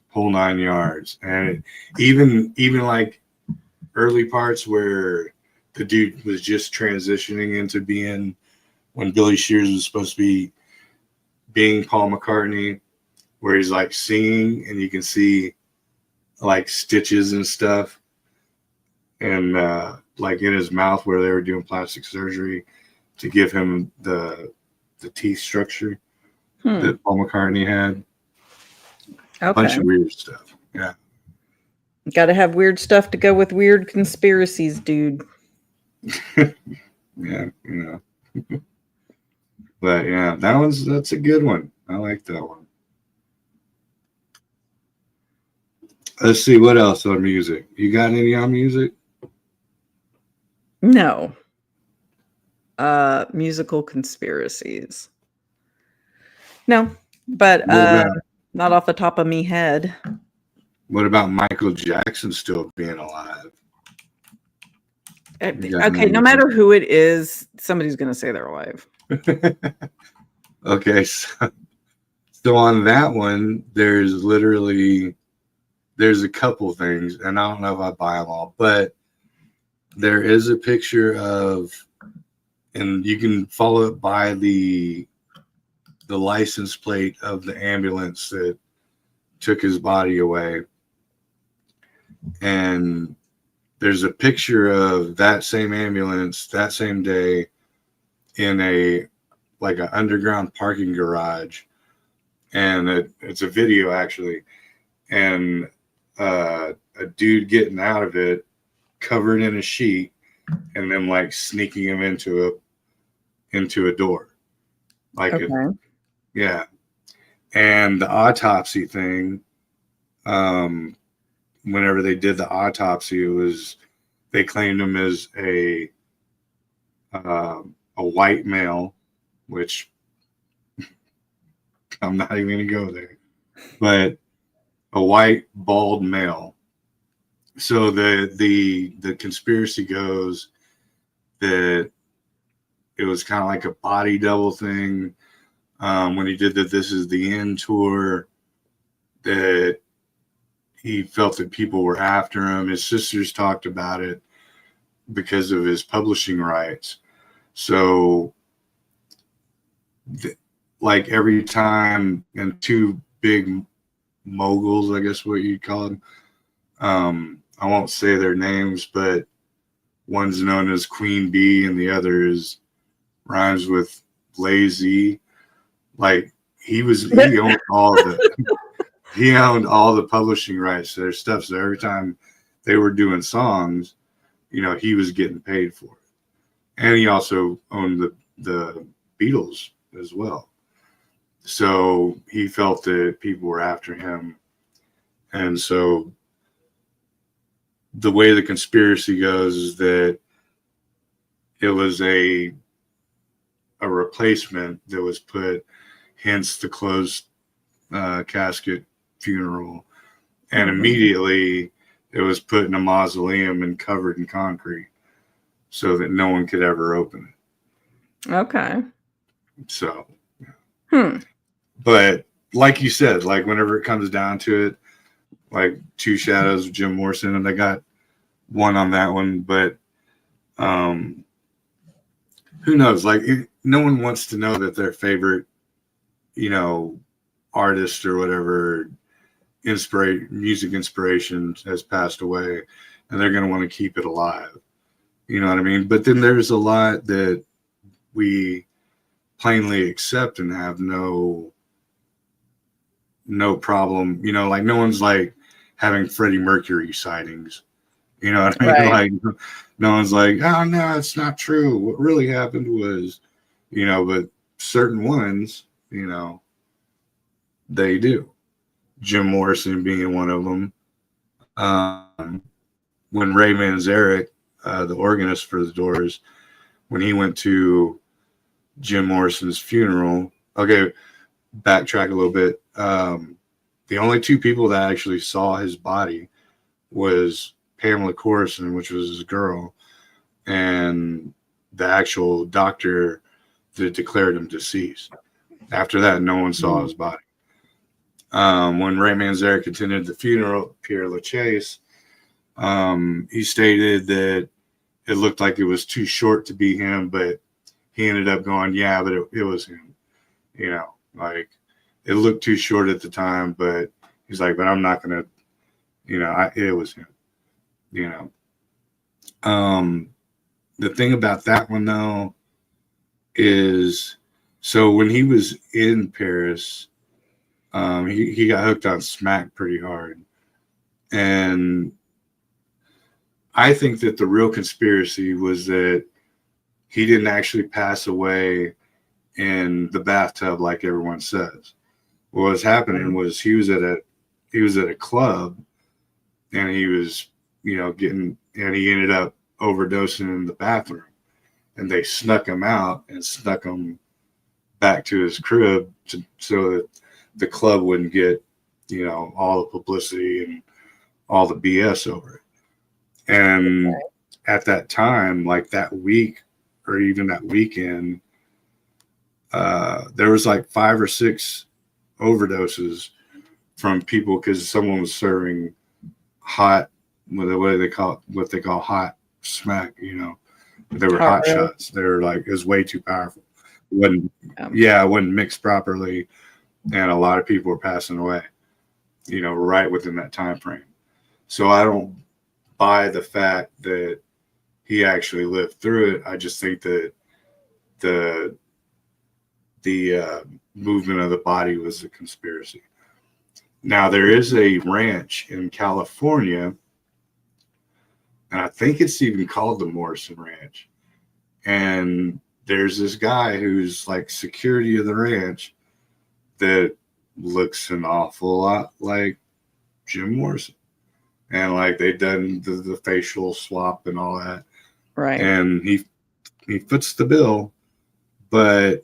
S1: whole 9 yards. And even like early parts where the dude was just transitioning into being, when Billy Shears was supposed to be being Paul McCartney, where he's like singing and you can see like stitches and stuff, and like in his mouth where they were doing plastic surgery to give him the teeth structure that Paul McCartney had. A bunch of weird stuff. Yeah.
S2: Got to have weird stuff to go with weird conspiracies, dude.
S1: Yeah, you know. But yeah, that's a good one. I like that one. Let's see what else on music. You got any on music?
S2: No. Musical conspiracies. No, but not off the top of me head.
S1: What about Michael Jackson still being alive?
S2: Okay, no matter who it is, somebody's going to say they're alive.
S1: Okay, so on that one, there's a couple things, and I don't know if I buy them all, but there is a picture of, and you can follow it by the license plate of the ambulance that took his body away. And there's a picture of that same ambulance that same day in an underground parking garage. And it's a video actually. And a dude getting out of it covered in a sheet and then like sneaking him into a door. Like, okay. Yeah. And the autopsy thing, whenever they did the autopsy, they claimed him as a white male, which I'm not even going to go there, but a white bald male. So the conspiracy goes that it was kind of like a body double thing. When he did the This Is the End tour, that he felt that people were after him. His sisters talked about it because of his publishing rights. So like every time, and two big moguls, I guess what you'd call them. I won't say their names, but one's known as Queen Bee and the other is rhymes with lazy. Like he owned all he owned all the publishing rights to their stuff. So every time they were doing songs, he was getting paid for it. And he also owned the Beatles as well. So he felt that people were after him. And so the way the conspiracy goes is that it was a replacement that was put, hence the closed casket funeral. And immediately it was put in a mausoleum and covered in concrete so that no one could ever open it.
S2: Okay.
S1: So, but like you said, like whenever it comes down to it, like Two Shadows of Jim Morrison, and they got one on that one, but who knows? Like no one wants to know that their favorite, artist or whatever, music inspiration has passed away, and they're going to want to keep it alive. You know what I mean? But then there's a lot that we plainly accept and have no problem. Like no one's like having Freddie Mercury sightings. You know what I mean?
S2: Right.
S1: Like no one's like, oh no, it's not true. What really happened was, but certain ones, they do. Jim Morrison being one of them. When Ray Manzarek, the organist for the Doors, when he went to Jim Morrison's funeral, okay, backtrack a little bit. The only two people that actually saw his body was Pamela Corson, which was his girl, and the actual doctor that declared him deceased. After that, no one saw his body. When Ray Manzarek attended the funeral, Pierre Lachaise, he stated that it looked like it was too short to be him, but he ended up going, yeah, but it was him. Like it looked too short at the time, but he's like, but I'm not going to, it was him. The thing about that one though is, so when he was in Paris, he got hooked on smack pretty hard, and I think that the real conspiracy was that he didn't actually pass away in the bathtub like everyone says. What was happening was he was at a club, and he was and he ended up overdosing in the bathroom, and they snuck him out and snuck him back to his crib so that the club wouldn't get all the publicity and all the BS over it. And at that time, like that week or even that weekend, there was like 5 or 6 overdoses from people because someone was serving hot, what they call hot smack. They were hot shots. They were like, it was way too powerful. It wasn't mixed properly, and a lot of people were passing away, right within that time frame. So I don't buy the fact that he actually lived through it. I just think that the movement of the body was a conspiracy. Now there is a ranch in California, and I think it's even called the Morrison Ranch. And there's this guy who's like security of the ranch that looks an awful lot like Jim Morrison. And like they've done the facial swap and all that.
S2: Right.
S1: And he fits the bill, but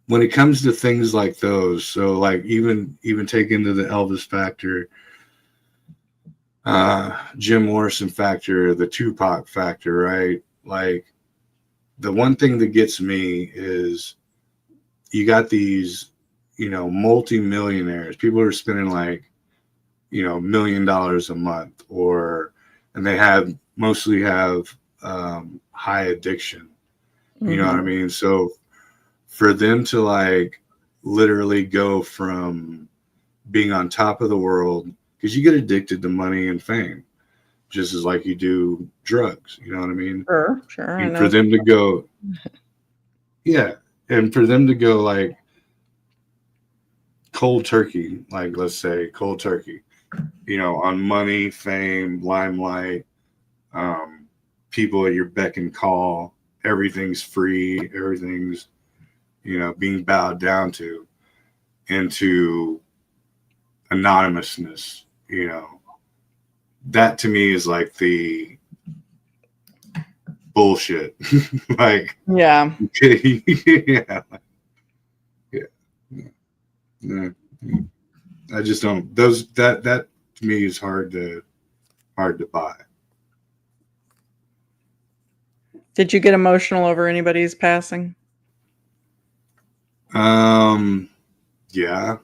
S1: when it comes to things like those, so like even take into the Elvis factor, Jim Morrison factor, the Tupac factor, right? Like the one thing that gets me is you got these, multi-millionaires. People are spending like, $1 million a month, and they mostly have high addiction. You know what I mean? So for them to like literally go from being on top of the world, because you get addicted to money and fame, just as like you do drugs. You know what I mean?
S2: Sure.
S1: And for them to go, yeah, and for them to go like cold turkey, like let's say cold turkey, you know, on money, fame, limelight, people at your beck and call, everything's free, everything's, you know, being bowed down to, into anonymousness, you know, that to me is like the bullshit. Like,
S2: yeah.
S1: Yeah. I just don't, that to me is hard to buy.
S2: Did you get emotional over anybody's passing?
S1: Yeah.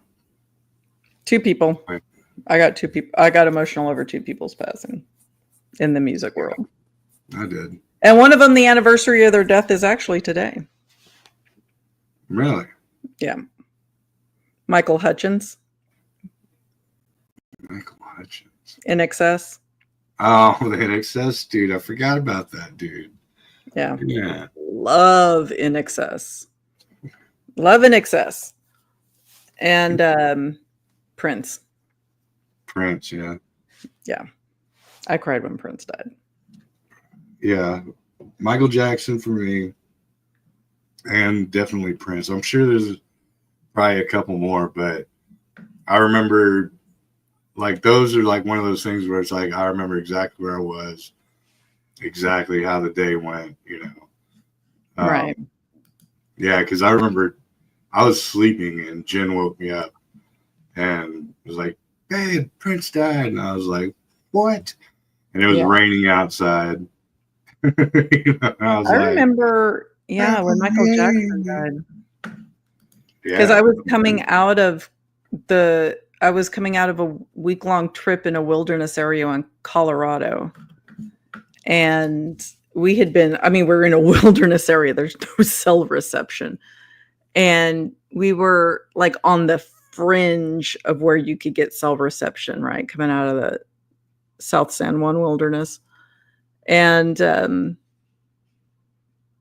S2: 2 people. I got 2 people. I got emotional over 2 people's passing in the music world.
S1: I did.
S2: And one of them, the anniversary of their death is actually today.
S1: Really?
S2: Yeah. Michael Hutchins.
S1: Michael Hutchins.
S2: In Excess.
S1: Oh, the In Excess dude. I forgot about that dude.
S2: Yeah.
S1: Yeah.
S2: Love In Excess. Love In Excess. And Prince.
S1: Prince, yeah.
S2: Yeah. I cried when Prince died.
S1: Yeah. Michael Jackson for me. And definitely Prince. I'm sure there's probably a couple more, but I remember like those are like one of those things where it's like I remember exactly where I was, exactly how the day went, you know.
S2: Right.
S1: Yeah, because I remember I was sleeping and Jen woke me up and was like, "Babe, Prince died," and I was like, "What?" And it was raining outside. You know, I
S2: remember, when Michael Jackson died. Because I was coming out of a week-long trip in a wilderness area in Colorado. And we're in a wilderness area. There's no cell reception. And we were like on the fringe of where you could get cell reception, right? Coming out of the South San Juan wilderness. And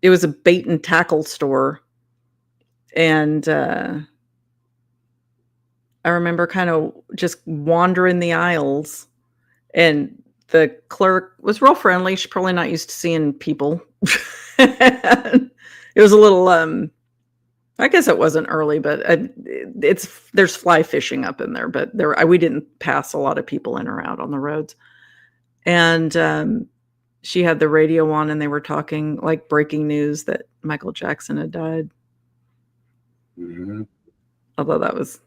S2: it was a bait and tackle store. And I remember kind of just wandering the aisles, and the clerk was real friendly. She's probably not used to seeing people. It was a little, I guess it wasn't early, but there's fly fishing up in there, but we didn't pass a lot of people in or out on the roads. And she had the radio on, and they were talking like breaking news that Michael Jackson had died.
S1: Mm-hmm.
S2: Although it was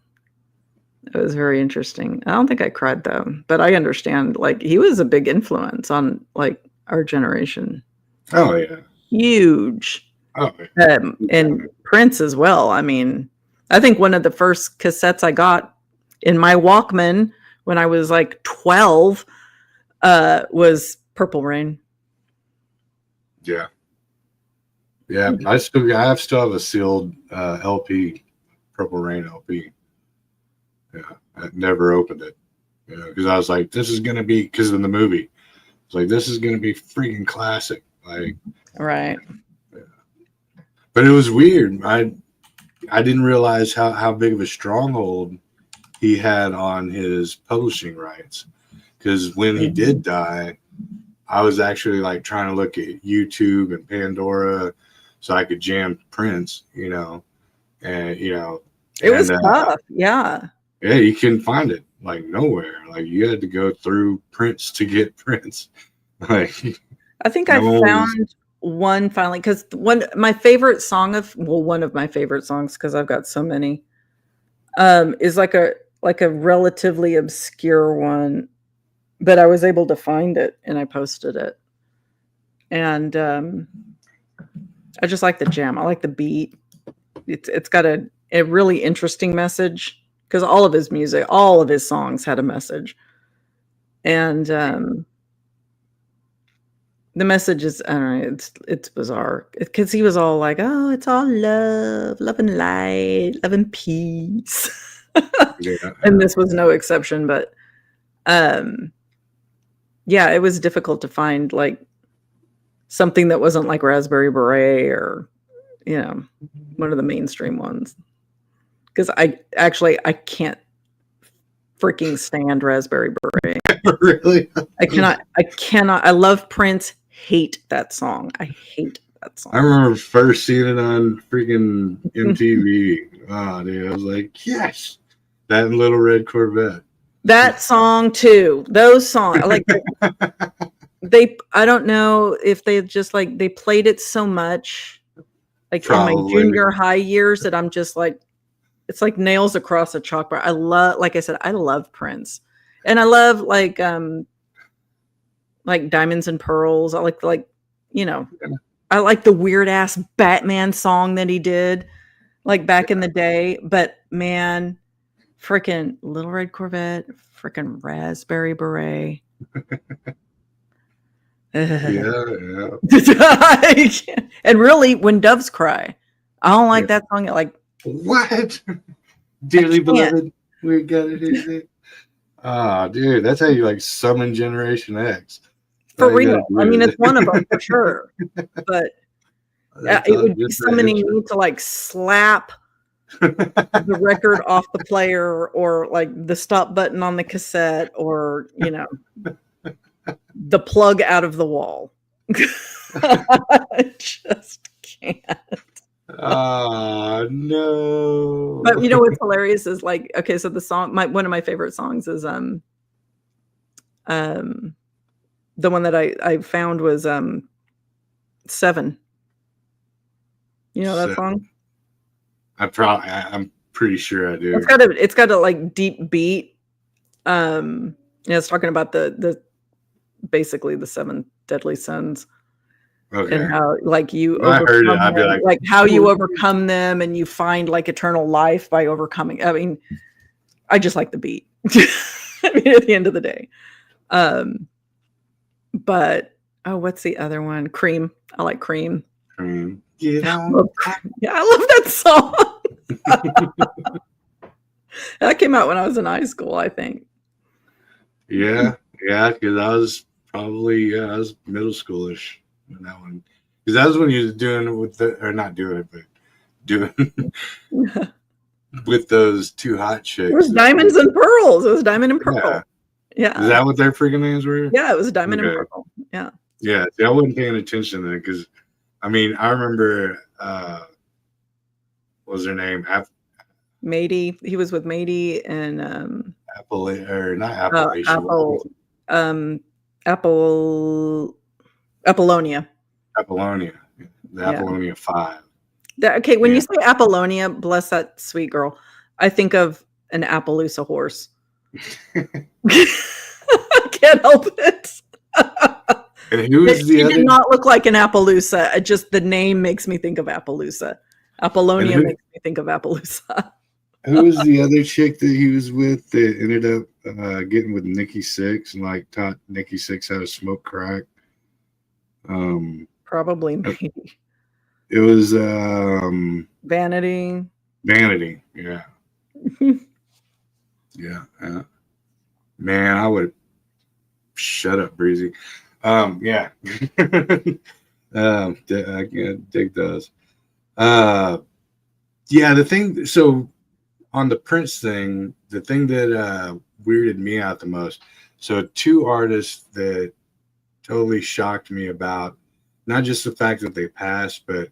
S2: very interesting. I don't think I cried though, but I understand. Like, he was a big influence on like our generation.
S1: Oh yeah,
S2: huge.
S1: Oh, yeah.
S2: And Prince as well. I mean, I think one of the first cassettes I got in my Walkman when I was like 12 was Purple Rain.
S1: Yeah. Yeah, I still have a sealed LP, Purple Rain LP. Yeah, I never opened it, you know, because I was like, this is gonna be, because in the movie, it's like this is gonna be freaking classic, like,
S2: right.
S1: Yeah. But it was weird. I didn't realize how big of a stronghold he had on his publishing rights, because when he did die, I was actually like trying to look at YouTube and Pandora so I could jam Prince, you know, and you know,
S2: it was tough. Yeah,
S1: you couldn't find it like nowhere. Like you had to go through Prince to get Prince. Like,
S2: I think I found one finally, because one of my favorite songs, because I've got so many, is like a relatively obscure one, but I was able to find it and I posted it. And I just like the jam. I like the beat. It's got a really interesting message, because all of his music, all of his songs had a message. And The message is, I don't know, it's bizarre because he was all like, "Oh, it's all love and light, love and peace,"
S1: Yeah.
S2: and this was no exception. But yeah, it was difficult to find like something that wasn't like Raspberry Beret or one of the mainstream ones. Because I can't freaking stand Raspberry Beret.
S1: Really?
S2: I cannot. I love Prince. Hate that song. I hate that song.
S1: I remember first seeing it on freaking MTV. Oh, dude, I was like, yes, that and Little Red Corvette.
S2: That song too. Those songs, like I don't know if they just like they played it so much, like
S1: Probably.
S2: in my junior high years, that I'm just like, it's like nails across a chalkboard. Like I said, I love Prince, and I love like Diamonds and Pearls. I like I like the weird ass Batman song that he did like back in the day. But man, freaking Little Red Corvette, freaking Raspberry Beret.
S1: Yeah.
S2: And really, When Doves Cry, I don't like that song. Like,
S1: what? Dearly beloved, we got it. Ah, dude, that's how you like summon Generation X.
S2: For real. I mean, it's one of them for sure. But it would be summoning me to like slap the record off the player or like the stop button on the cassette or, the plug out of the wall. I just can't.
S1: Oh, no.
S2: But what's hilarious is like, okay, so the song, one of my favorite songs is the one that I found was 7. You know that song?
S1: I'm pretty sure I do.
S2: It's got a like deep beat. It's talking about the basically the 7 deadly sins.
S1: Okay.
S2: And how like you
S1: I heard it, I'd be
S2: like how you overcome them and you find like eternal life by overcoming. I mean, I just like the beat. I mean, at the end of the day. But what's the other one? Cream. I like Cream.
S1: Cream.
S2: Yeah, I love that song. That came out when I was in high school, I think.
S1: Yeah, because I was probably I was middle schoolish when that one, because that was when you was doing it with not doing it, but doing with those 2 hot chicks.
S2: It was Diamonds and Pearls. It was Diamond and Purple. Yeah.
S1: Is that what their freaking names were?
S2: Yeah, it was Diamond and Purple. Yeah.
S1: Yeah, see, I wasn't paying attention then because, I mean, I remember, what was her name?
S2: Mady. He was with Mady and Apollonia.
S1: Apollonia. The Apollonia 5.
S2: Okay, when you say Apollonia, bless that sweet girl, I think of an Appaloosa horse. I can't help it.
S1: And who is the other?
S2: She did not look like an Appaloosa. Just the name makes me think of Appaloosa. Apollonia makes me think of Appaloosa.
S1: Who was the other chick that he was with that ended up getting with Nikki Sixx and like taught Nikki Sixx how to smoke crack?
S2: Probably me.
S1: It was
S2: Vanity.
S1: Vanity, yeah. Yeah. Man, I would shut up, Breezy. Yeah. I can't dig those. Yeah, the thing, so on the Prince thing, the thing that weirded me out the most, so 2 artists that totally shocked me about not just the fact that they passed, but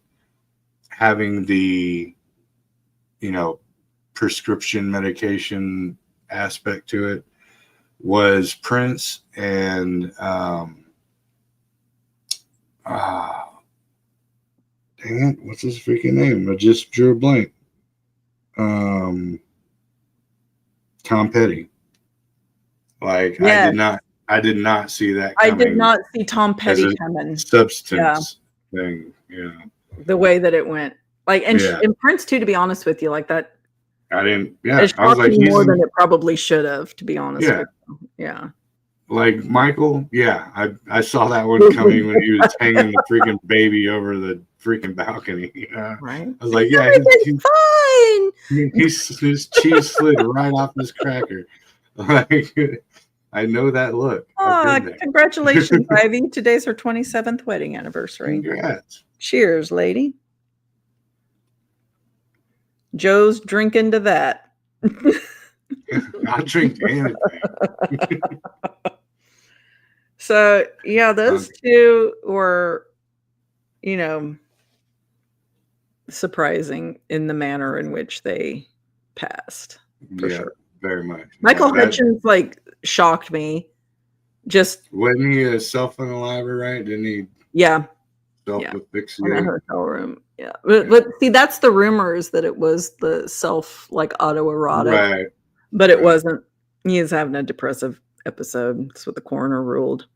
S1: having the, prescription medication aspect to it, was Prince and dang it, what's his freaking name? I just drew a blank. Tom Petty. Like, yes. I did not see that coming.
S2: I did not see Tom Petty coming.
S1: Substance thing, yeah.
S2: The way that it went. Like, and Prince too, to be honest with you, like that.
S1: I didn't, yeah.
S2: It shocked me more than it probably should have, to be honest with you. Yeah.
S1: Like Michael, yeah, I saw that one coming when he was hanging the freaking baby over the freaking balcony.
S2: Right.
S1: I was like, yeah, his cheese slid right off his cracker. Like, I know that look.
S2: Oh, congratulations, Ivy. Today's her 27th wedding anniversary.
S1: Congrats.
S2: Cheers, lady. Joe's drinking to that.
S1: I'll drink anything.
S2: So, yeah, those two were, surprising in the manner in which they passed. For sure.
S1: Very much.
S2: Michael Hutchins, shocked me. Just
S1: wasn't he a self-unaliver, right? Didn't he?
S2: Yeah.
S1: Self-asphyxiate
S2: in a hotel room. Yeah. But see, that's the rumors that it was the autoerotic.
S1: Right.
S2: But it wasn't. He is having a depressive episode. That's what the coroner ruled.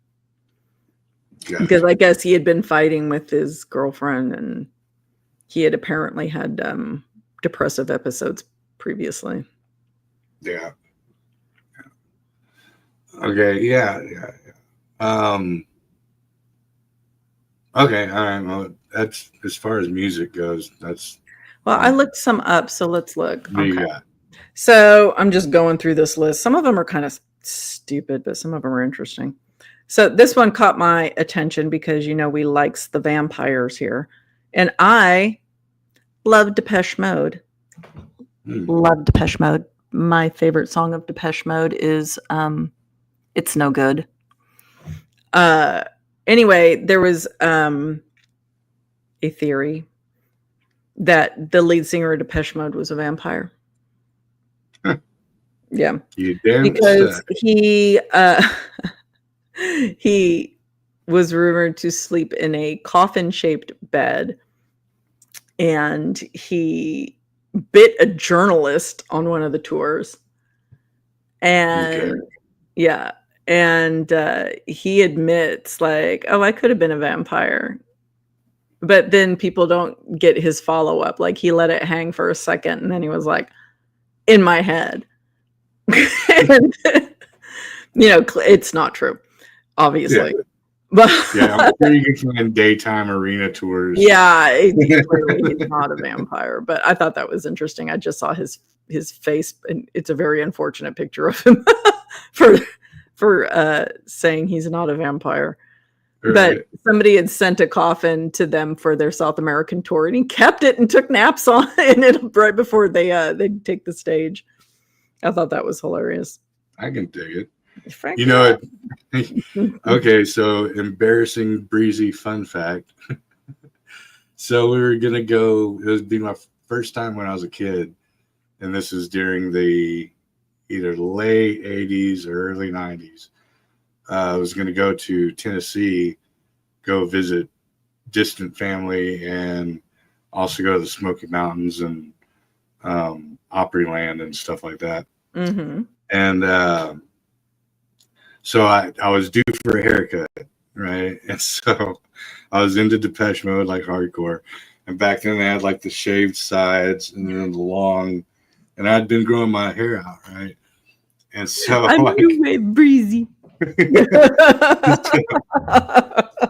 S2: Gotcha. Because I guess he had been fighting with his girlfriend, and he had apparently had depressive episodes previously.
S1: Yeah. Okay. Yeah. Okay. All right. Well, that's as far as music goes. That's.
S2: Well, I looked some up, so let's look.
S1: Okay. Yeah.
S2: So I'm just going through this list. Some of them are kind of stupid, but some of them are interesting. So this one caught my attention because, we likes the vampires here. And I love Depeche Mode. Love Depeche Mode. My favorite song of Depeche Mode is It's No Good. Anyway, there was a theory that the lead singer of Depeche Mode was a vampire. Yeah. Because he was rumored to sleep in a coffin-shaped bed, and he bit a journalist on one of the tours. And he admits I could have been a vampire. But then people don't get his follow-up. He let it hang for a second, and then he was like, in my head. And, it's not true, obviously.
S1: Yeah.
S2: But
S1: I'm sure you can find daytime arena tours.
S2: Yeah, he's not a vampire. But I thought that was interesting. I just saw his face, and it's a very unfortunate picture of him for saying he's not a vampire. Right. But somebody had sent a coffin to them for their South American tour, and he kept it and took naps on it right before they'd take the stage. I thought that was hilarious.
S1: I can dig it.
S2: Frankly,
S1: okay, so embarrassing, breezy fun fact. So we were going to go, it would be my first time when I was a kid, and this was during the either late 80s or early 90s. I was going to go to Tennessee, go visit distant family, and also go to the Smoky Mountains and Opryland and stuff like that.
S2: Mm-hmm.
S1: And so I was due for a haircut, right? And so I was into Depeche Mode, hardcore. And back then they had the shaved sides and then the long, and I'd been growing my hair out, right? And so
S2: I'm breezy.
S1: So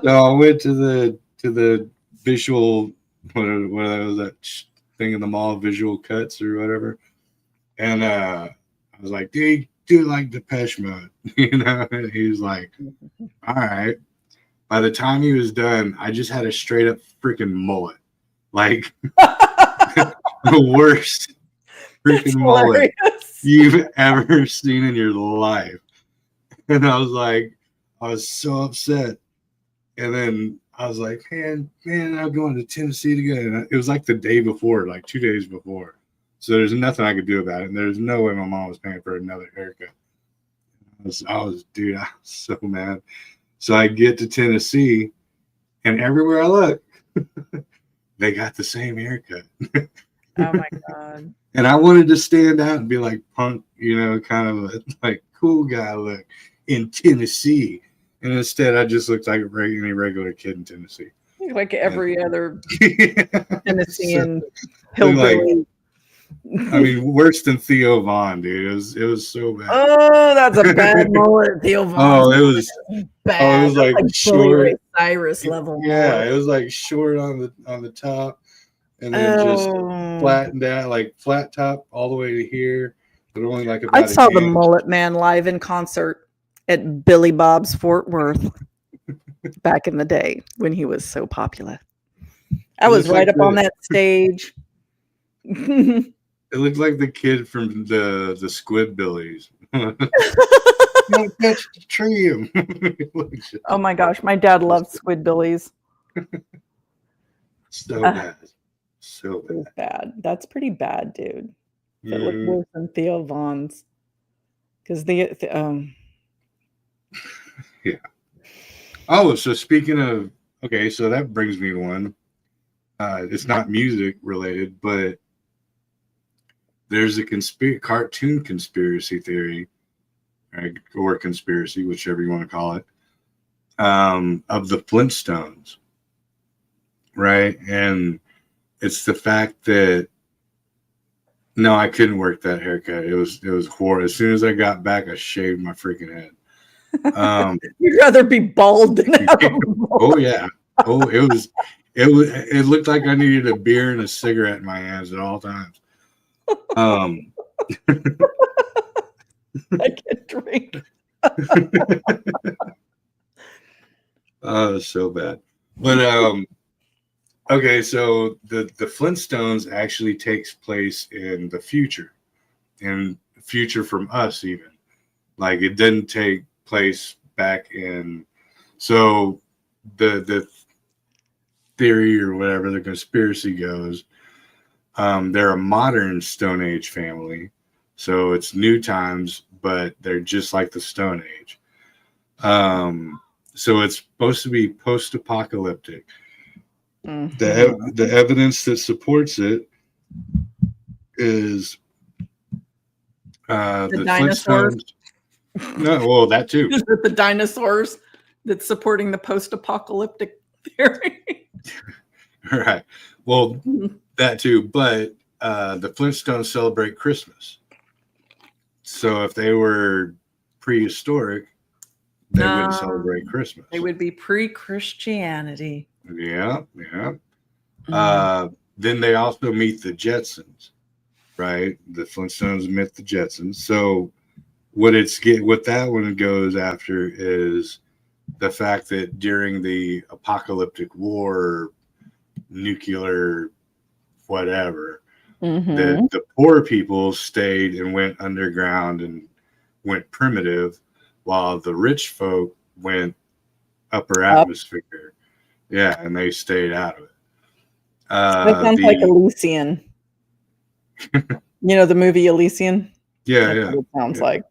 S1: I went to the visual, what was that thing in the mall, visual cuts or whatever. And I was like, dude, like Depeche Mode, And he was like, all right. By the time he was done, I just had a straight up freaking mullet, the worst freaking mullet you've ever seen in your life. And I was so upset. And then I was like, man, I'm going to Tennessee to go. And it was the day before, 2 days before. So there's nothing I could do about it. And there's no way my mom was paying for another haircut. I was so mad. So I get to Tennessee, and everywhere I look, they got the same haircut.
S2: Oh my God.
S1: And I wanted to stand out and be like punk, kind of a cool guy look in Tennessee. And instead I just looked like any regular kid in Tennessee.
S2: Like every other Tennessean hillbilly.
S1: I mean, worse than Theo Von, dude. It was so bad.
S2: Oh, that's a bad mullet, Theo Von.
S1: It was
S2: bad.
S1: it was
S2: That's
S1: like
S2: Billy
S1: short.
S2: Ray Cyrus level
S1: Yeah,
S2: mullet.
S1: it was like short on the top, and then just flattened out, like flat top all the way to here, but only like about
S2: I saw the
S1: an inch.
S2: Mullet Man live in concert at Billy Bob's Fort Worth back in the day when he was so popular. I was right up on that stage.
S1: It looked like the kid from the Squidbillies. Don't touch the tree.
S2: Oh my gosh, my dad loved Squidbillies.
S1: So bad. So bad.
S2: It was bad. That's pretty bad, dude. It looked worse than Theo Von's. Because
S1: yeah. Oh, so speaking of, okay, so that brings me to one. It's not music related, but there's a cartoon conspiracy theory, or conspiracy, whichever you want to call it, of the Flintstones, right? And it's the fact that no, I couldn't work that haircut. It was horrible. As soon as I got back, I shaved my freaking head.
S2: You'd rather be bald than have a
S1: oh yeah. Oh, it looked like I needed a beer and a cigarette in my hands at all times.
S2: I can't drink.
S1: Oh, it's so bad. But okay, so the Flintstones actually takes place in the future, from us even. Like it didn't take place back in. So the theory or whatever the conspiracy goes, they're a modern Stone Age family, so it's new times, but they're just like the Stone Age. So it's supposed to be post-apocalyptic. Mm-hmm. The evidence that supports it is the
S2: dinosaurs.
S1: No, well, that too.
S2: Is it the dinosaurs that's supporting the post-apocalyptic theory?
S1: Right. Well, that too. But the Flintstones celebrate Christmas. So if they were prehistoric, they wouldn't celebrate Christmas.
S2: They would be pre-Christianity.
S1: Yeah, yeah. Then they also meet the Jetsons, right? The Flintstones meet the Jetsons. So what that one goes after is the fact that during the apocalyptic war, nuclear, whatever, the poor people stayed and went underground and went primitive, while the rich folk went upper atmosphere. Yeah, and they stayed out of it.
S2: That sounds like Elysian. You know the movie Elysian?
S1: Yeah,
S2: That's
S1: yeah.
S2: what it sounds like.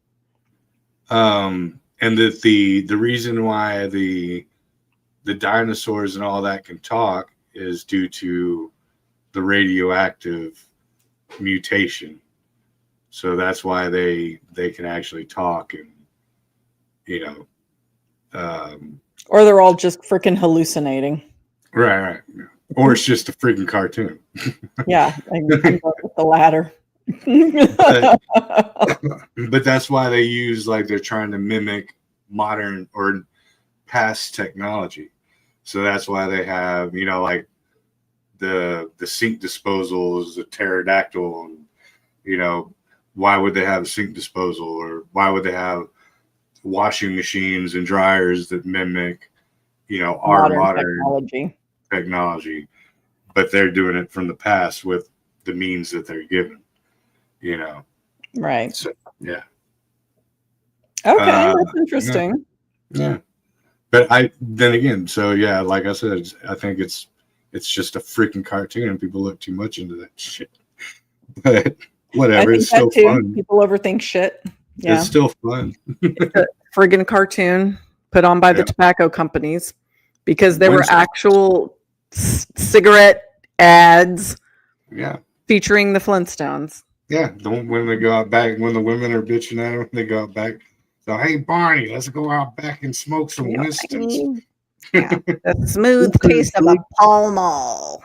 S1: And that the reason why the dinosaurs and all that can talk is due to the radioactive mutation. So that's why they can actually talk, and
S2: or they're all just freaking hallucinating.
S1: Right. Or it's just a freaking cartoon.
S2: Yeah, I'm going with the latter.
S1: But that's why they use, like, they're trying to mimic modern or past technology. So that's why they have, like the sink disposals, the pterodactyl, and why would they have a sink disposal, or why would they have washing machines and dryers that mimic our modern technology, but they're doing it from the past with the means that they're given,
S2: right?
S1: So yeah.
S2: Okay, that's interesting.
S1: Yeah. But then again, so yeah, like I said, I think it's just a freaking cartoon, and people look too much into that shit. But whatever, it's still fun.
S2: People overthink shit. Yeah,
S1: it's still fun.
S2: It's a friggin' cartoon put on by the tobacco companies, because there were actual cigarette ads.
S1: Yeah,
S2: featuring the Flintstones.
S1: Yeah, when they go out back, when the women are bitching at them, they go out back. So, hey, Barney, let's go out back and smoke some Winstons.
S2: Yeah, the smooth taste of a Pall Mall.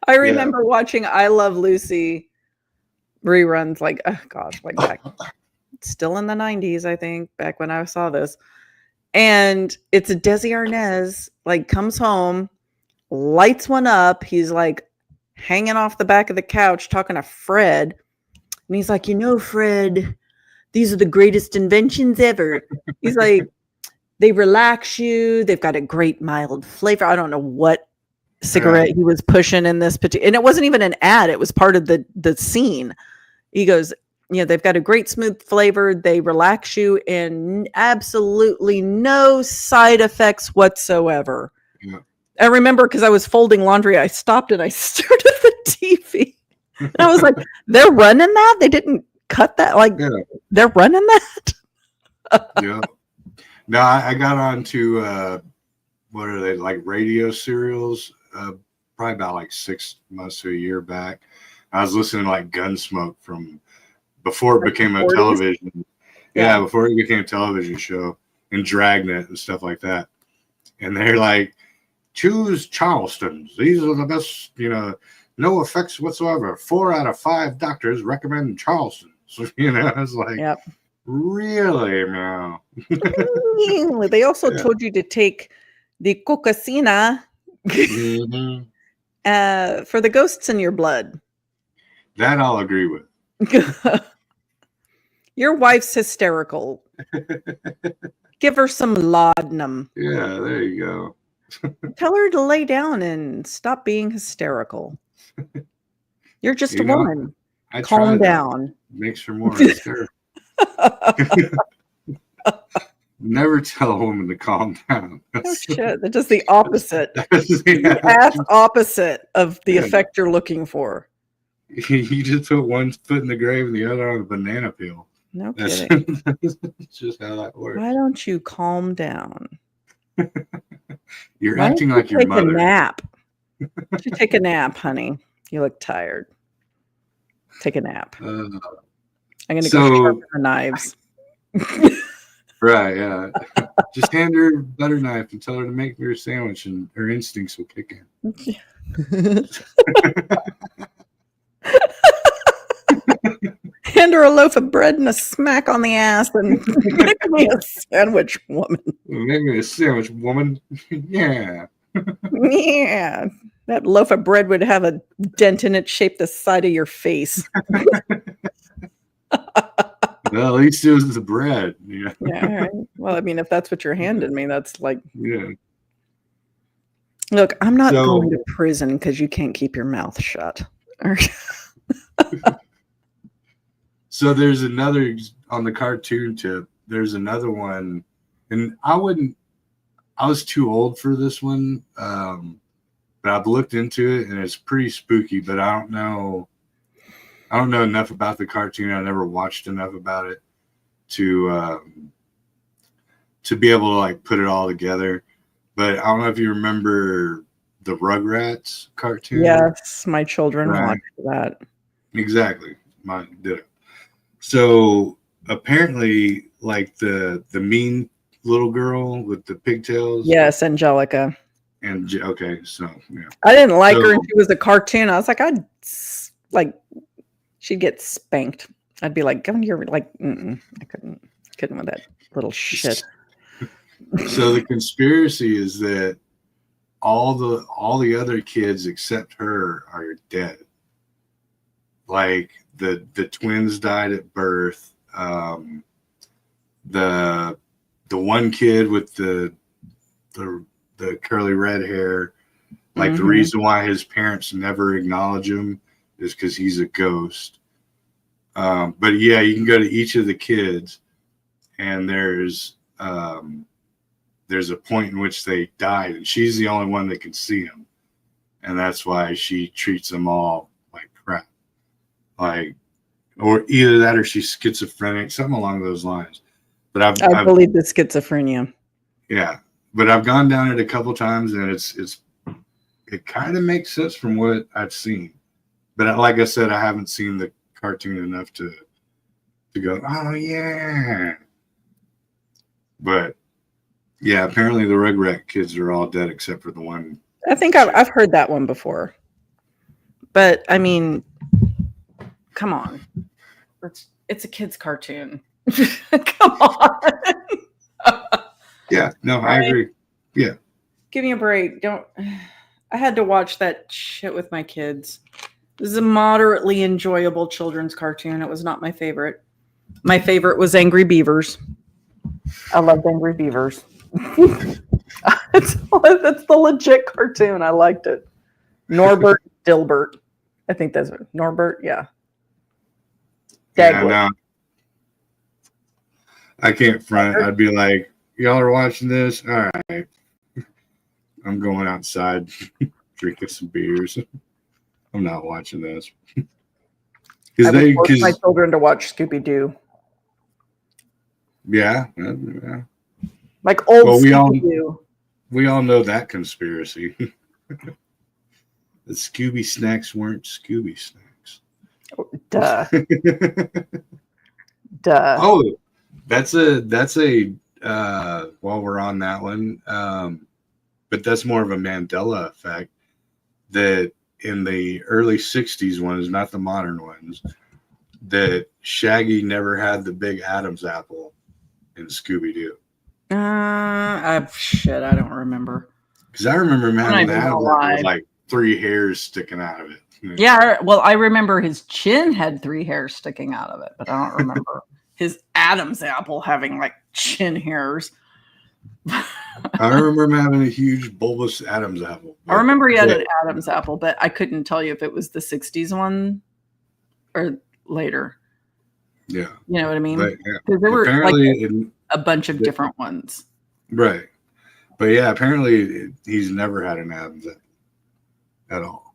S2: I remember watching I Love Lucy reruns, like, oh gosh, like back still in the 90s, I think, back when I saw this. And it's a Desi Arnaz, like, comes home, lights one up. He's like hanging off the back of the couch talking to Fred. And he's like, Fred, these are the greatest inventions ever. He's like, they relax you. They've got a great mild flavor. I don't know what cigarette he was pushing in this particular, and it wasn't even an ad. It was part of the scene. He goes, they've got a great smooth flavor. They relax you and absolutely no side effects whatsoever.
S1: Yeah.
S2: I remember because I was folding laundry, I stopped and I stared at the TV. And I was like, they're running that? They didn't cut that? Like, they're running that?
S1: Yeah. No, I got on to, what are they, like radio serials, probably about like 6 months to a year back. I was listening to like Gunsmoke from before it became a television. Yeah, before it became a television show, and Dragnet and stuff like that. And they're like, choose Charleston's. These are the best, no effects whatsoever. 4 out of 5 doctors recommend Charleston's. So, it's like, really now.
S2: They also told you to take the cocaine for the ghosts in your blood.
S1: That I'll agree with.
S2: Your wife's hysterical. Give her some laudanum.
S1: Yeah, there you go.
S2: Tell her to lay down and stop being hysterical. You're just a woman. Calm down.
S1: Makes her more hysterical. Never tell a woman to calm down.
S2: Oh shit! That's just the opposite. The opposite of the effect you're looking for.
S1: You just put one foot in the grave and the other on a banana peel.
S2: No kidding.
S1: That's just how that works.
S2: Why don't you calm down?
S1: You're acting like your mother.
S2: Take a nap. You take a nap, honey. You look tired. Take a nap. I'm going to go sharpen the knives.
S1: Right, yeah. Just hand her a butter knife and tell her to make her a sandwich, and her instincts will kick in.
S2: Hand her a loaf of bread and a smack on the ass and make me a sandwich woman.
S1: Make me a sandwich woman. Yeah.
S2: Yeah. That loaf of bread would have a dent in it shaped the side of your face.
S1: Well, at least it was the bread. Yeah.
S2: Yeah. All right. Well, I mean, if that's what you're handing me, that's like.
S1: Yeah.
S2: Look, I'm not going to prison because you can't keep your mouth shut.
S1: So there's another on the cartoon tip. There's another one, and I was too old for this one, but I've looked into it and it's pretty spooky. But I don't know enough about the cartoon. I never watched enough about it to be able to like put it all together. But I don't know if you remember the Rugrats cartoon.
S2: Yes, my children watched that.
S1: Exactly, mine did it. So apparently, like the mean little girl with the pigtails.
S2: Yes, Angelica.
S1: And okay, so yeah,
S2: I didn't like her, and she was a cartoon. I was like, she'd get spanked. I'd be like, "Come here!" Like, I couldn't with that little shit.
S1: So the conspiracy is that all the other kids except her are dead. Like the twins died at birth. The one kid with the curly red hair, like the reason why his parents never acknowledge him is because he's a ghost. But yeah, you can go to each of the kids, and there's a point in which they died, and she's the only one that can see them, and that's why she treats them all like crap. Like, or either that or she's schizophrenic, something along those lines. But I
S2: believe the schizophrenia.
S1: Yeah, but I've gone down it a couple times, and it kind of makes sense from what I've seen. But like I said, I haven't seen the cartoon enough to go, oh yeah. But yeah, apparently the Rugrat kids are all dead except for the one.
S2: I think I've heard that one before. But I mean, come on. It's a kid's cartoon. Come on.
S1: Yeah, no, I agree. Yeah.
S2: Give me a break. I had to watch that shit with my kids. This is a moderately enjoyable children's cartoon. It was not my favorite. My favorite was Angry Beavers. I loved Angry Beavers. It's the legit cartoon. I liked it. Norbert Dilbert. I think that's it. Norbert, yeah.
S1: Yeah, no. I can't front. I'd be like, y'all are watching this? All right. I'm going outside, drinking some beers. I'm not watching this.
S2: I would force my children to watch Scooby-Doo.
S1: Yeah.
S2: Like old Scooby-Doo.
S1: We all know that conspiracy. The Scooby snacks weren't Scooby snacks.
S2: Duh. Duh.
S1: Oh, that's a while we're on that one, but that's more of a Mandela effect, that in the early 60s ones, not the modern ones, that Shaggy never had the big Adam's apple in Scooby-Doo.
S2: Shit, I don't remember.
S1: Because I remember him having an apple with like 3 hairs sticking out of it.
S2: Yeah, well, I remember his chin had 3 hairs sticking out of it, but I don't remember his Adam's apple having like chin hairs.
S1: I remember him having a huge bulbous Adam's apple.
S2: I remember he had an Adam's apple, but I couldn't tell you if it was the 60s one or later.
S1: Yeah.
S2: You know what I mean?
S1: Because
S2: there were like a bunch of different ones.
S1: Right. But yeah, apparently he's never had an Adam's apple at all.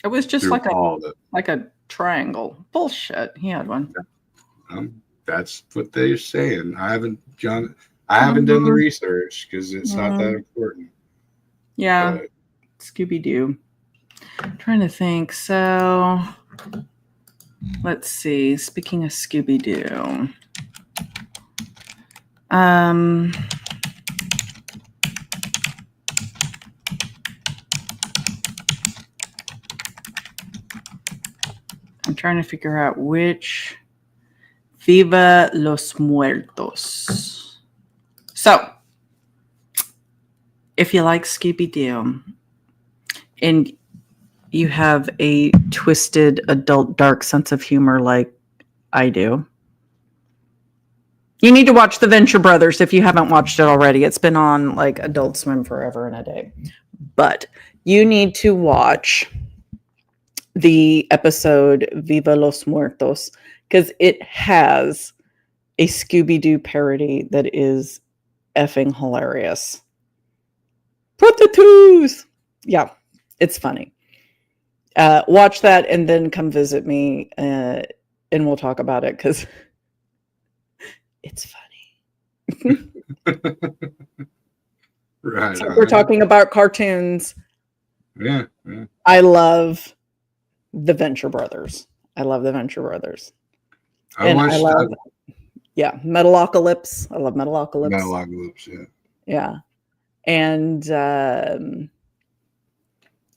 S2: It was just like a triangle. Bullshit. He had one.
S1: That's what they're saying. I haven't done the research because it's not that important.
S2: Yeah. Scooby-Doo. I'm trying to think. So let's see. Speaking of Scooby-Doo. I'm trying to figure out which Viva los Muertos. So, if you like Scooby-Doo and you have a twisted adult dark sense of humor like I do, you need to watch The Venture Brothers if you haven't watched it already. It's been on like Adult Swim forever and a day. But you need to watch the episode Viva los Muertos because it has a Scooby-Doo parody that is effing hilarious. Put the twos! Yeah, it's funny. Watch that and then come visit me and we'll talk about it because it's funny.
S1: Right.
S2: So we're talking about cartoons.
S1: Yeah.
S2: I love The Venture Brothers. I love The Venture Brothers.
S1: I love
S2: Metalocalypse. I love Metalocalypse.
S1: Metalocalypse, yeah.
S2: Yeah. And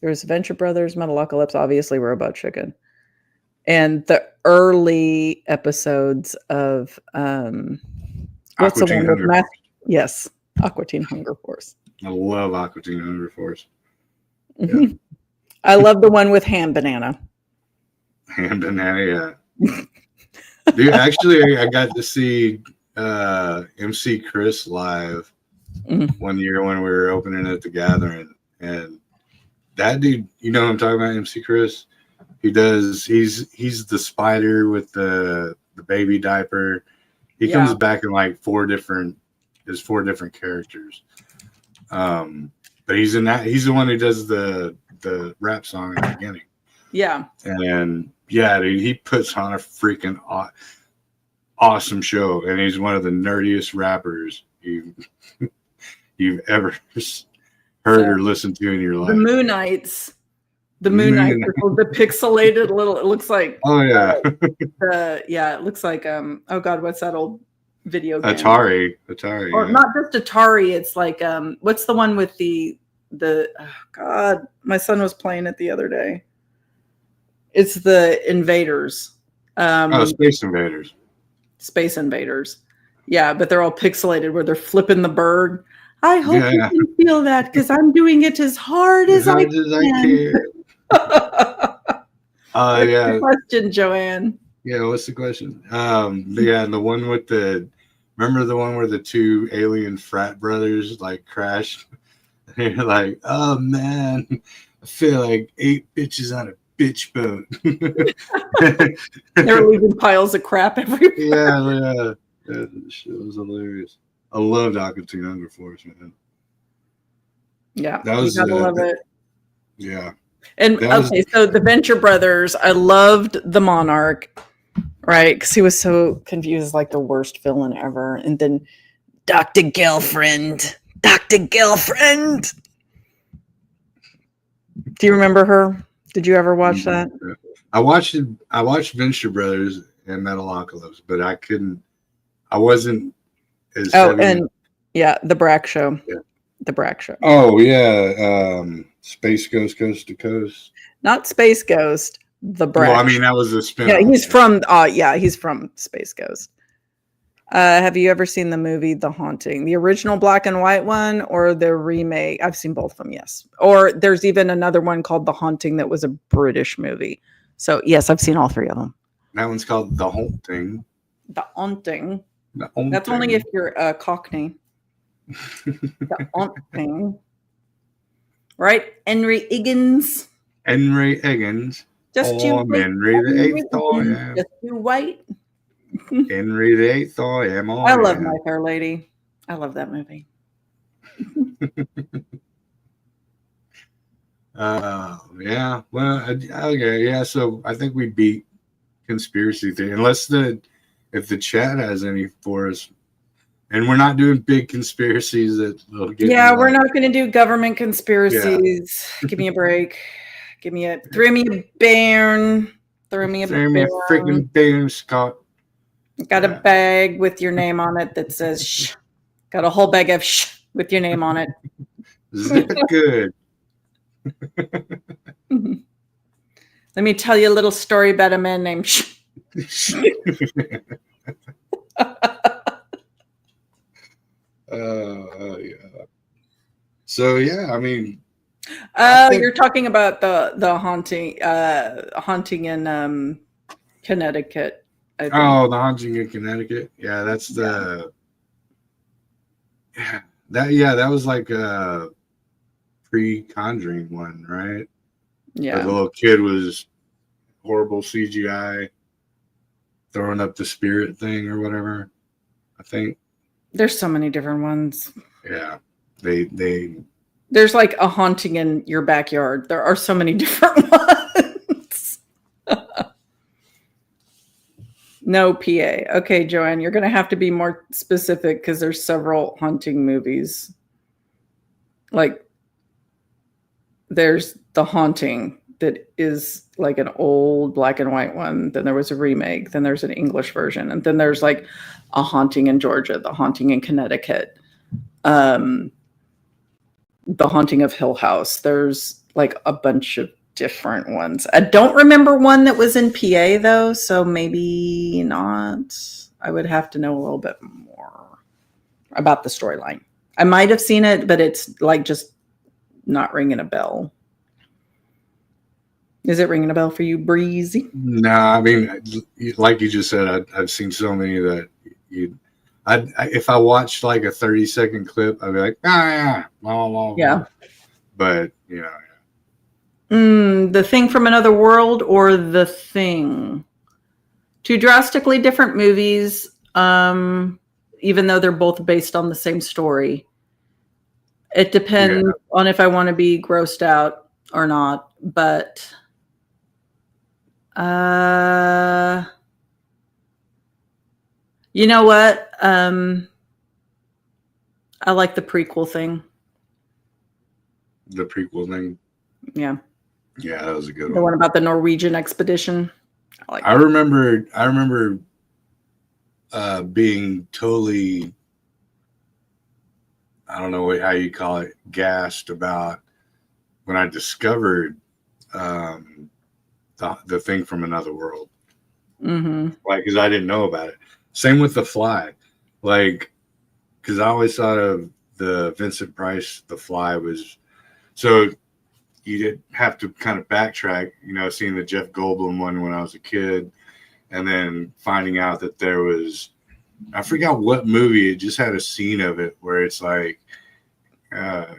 S2: there's Venture Brothers, Metalocalypse, obviously Robot Chicken. And the early episodes of what's the one with yes, Aqua Teen Hunger Force.
S1: I love Aqua Teen Hunger Force.
S2: Mm-hmm. Yeah. I love the one with Ham Banana.
S1: Ham Banana, yeah. Dude, actually, I got to see MC Chris live one year when we were opening at the Gathering, and that dude, you know what I'm talking about, MC Chris? He's the spider with the baby diaper. He comes back in like 4 different characters. But he's in that. He's the one who does the rap song at the beginning. Yeah. And yeah, dude, he puts on a freaking awesome show, and he's one of the nerdiest rappers you've ever heard or listened to in your life.
S2: The Moonites. The Moonites, the pixelated little. It looks like.
S1: Oh yeah.
S2: It looks like oh god, what's that old video game?
S1: Atari.
S2: Or not just Atari. It's like what's the one with the oh god, my son was playing it the other day. It's the invaders.
S1: Space Invaders.
S2: Space Invaders. Yeah, but they're all pixelated where they're flipping the bird. I hope you can feel that because I'm doing it as hard as I can. What's the question, Joanne?
S1: Yeah, what's the question? Yeah, the one with remember the one where the two alien frat brothers like crashed? They're like, oh man, I feel like 8 bitches on a bitch boat.
S2: They're leaving piles of crap everywhere.
S1: Yeah. That shit was hilarious. I loved Aqua-Teen Hunger Force, man.
S2: Yeah,
S1: that was
S2: you gotta love it.
S1: Yeah.
S2: And so the Venture Brothers, I loved the Monarch, right? Because he was so confused, like the worst villain ever. And then Dr. Girlfriend. Do you remember her? Did you ever watch that?
S1: I watched Venture Brothers and Metalocalypse, but I wasn't as
S2: and the Brack Show.
S1: Yeah.
S2: The Brack Show.
S1: Oh yeah. Space Ghost Coast to Coast.
S2: Not Space Ghost, the Brack.
S1: Well, I mean that was a spin.
S2: Yeah, he's from Space Ghost. Have you ever seen the movie The Haunting, the original black and white one, or the remake? I've seen both of them, yes. Or there's even another one called The Haunting that was a British movie. So yes, I've seen all 3 of them.
S1: That one's called The Haunting.
S2: The Haunting. That's only if you're a Cockney. The Haunting. Right? Henry Higgins. Just you wait.
S1: Henry the 8th.
S2: Just you wait.
S1: Henry the 8th.
S2: I love My Fair Lady. I love that movie.
S1: Yeah. Well, okay. Yeah. So I think we beat conspiracy theory, unless if the chat has any for us. And we're not doing big conspiracies that will get.
S2: Yeah, we're not going to do government conspiracies. Yeah. Give me a break. Throw me a bone. Throw me a
S1: freaking bone, Scott.
S2: Got a bag with your name on it that says shh. Got a whole bag of shh with your name on it.
S1: Zip it good.
S2: Let me tell you a little story about a man named shh.
S1: Yeah. So yeah, I mean.
S2: You're talking about the haunting in Connecticut. I think.
S1: Oh, the haunting in Connecticut. Yeah, that's the. Yeah, that was like a pre-Conjuring one, right?
S2: Yeah.
S1: Where the little kid was horrible CGI, throwing up the spirit thing or whatever. I think.
S2: There's so many different ones.
S1: Yeah, they.
S2: There's like a haunting in your backyard. There are so many different ones. No PA. Okay, Joanne, you're going to have to be more specific because there's several haunting movies. Like there's The Haunting that is like an old black and white one. Then there was a remake. Then there's an English version. And then there's like A Haunting in Georgia, The Haunting in Connecticut, The Haunting of Hill House. There's like a bunch of different ones. I don't remember one that was in PA though, so maybe not. I would have to know a little bit more about the storyline. I might have seen it, but it's like just not ringing a bell. Is it ringing a bell for you, Breezy?
S1: No, I mean, like you just said, I've seen so many that if I watched like a 30-second clip, I'd be like, yeah, blah, blah, blah.
S2: Yeah.
S1: But you know.
S2: The Thing from Another World or The Thing? 2 drastically different movies, even though they're both based on the same story. It depends on if I want to be grossed out or not, but you know what? I like the prequel thing.
S1: The prequel thing?
S2: Yeah.
S1: Yeah, that was a good one.
S2: The one about the Norwegian expedition.
S1: I remember being totally, I don't know how you call it, gassed about when I discovered the the thing from another world.
S2: Mm-hmm.
S1: Like, because I didn't know about it. Same with The Fly. Like, because I always thought of the Vincent Price, The Fly was so you did have to kind of backtrack, seeing the Jeff Goldblum one when I was a kid, and then finding out that there was, I forgot what movie, it just had a scene of it where it's like, help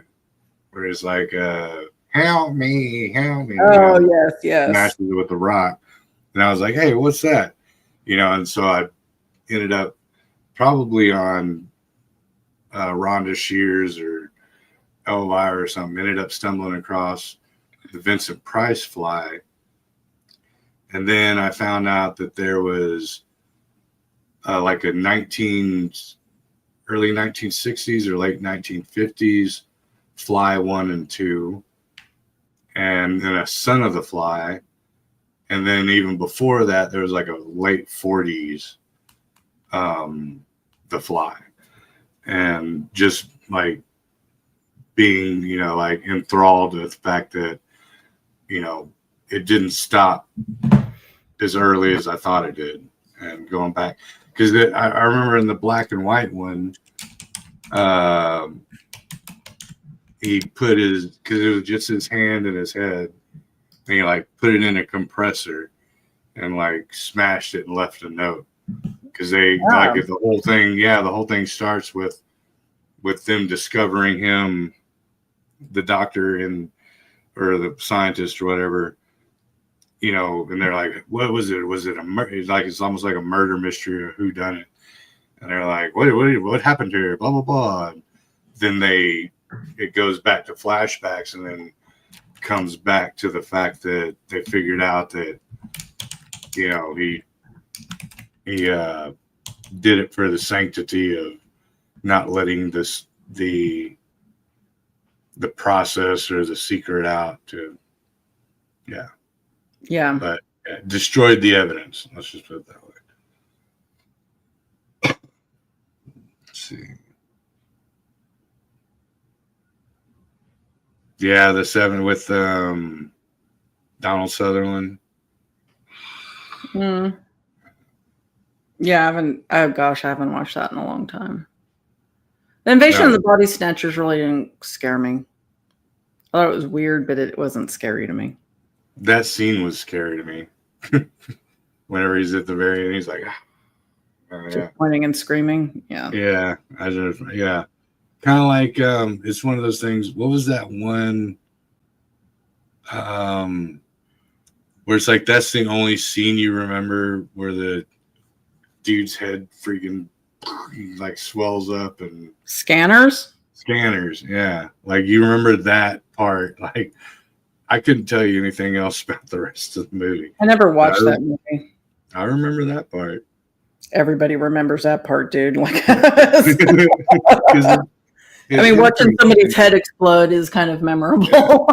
S1: me, help me.
S2: Oh, yes.
S1: Smashes it with the rock. And I was like, hey, what's that? And so I ended up probably on Rhonda Shears or Elvira or something, ended up stumbling across the Vincent Price Fly. And then I found out that there was like a early 1960s or late 1950s Fly 1 and 2, and then a Son of the Fly. And then even before that, there was like a late 40s The Fly. And just like being, like enthralled with the fact that, it didn't stop as early as I thought it did. And going back, because I remember in the black and white one, he put because it was just his hand and his head, and he like put it in a compressor and like smashed it and left a note. Because like the whole thing starts with them discovering him, the doctor or the scientist or whatever, and they're like, what was it? Was it a murder? It's almost like a murder mystery or who done it. And they're like, what happened here? Blah, blah, blah. And then it goes back to flashbacks and then comes back to the fact that they figured out that, he did it for the sanctity of not letting the process or the secret out to, but destroyed the evidence. Let's just put it that way. Let's see. Yeah, the 7 with Donald Sutherland.
S2: Yeah, I haven't watched that in a long time. The Invasion of the Body Snatchers really didn't scare me. I thought it was weird, but it wasn't scary to me.
S1: That scene was scary to me. Whenever he's at the very end, he's like,
S2: just pointing and screaming.
S1: Yeah. Kind of like, it's one of those things. What was that one? Where it's like, that's the only scene you remember where the dude's head freaking like swells up and Scanners. Yeah. Like you remember that part. Like I couldn't tell you anything else about the rest of the movie.
S2: I never watched that movie.
S1: I remember that part.
S2: Everybody remembers that part, dude. Like, I mean, watching somebody's head explode is kind of memorable.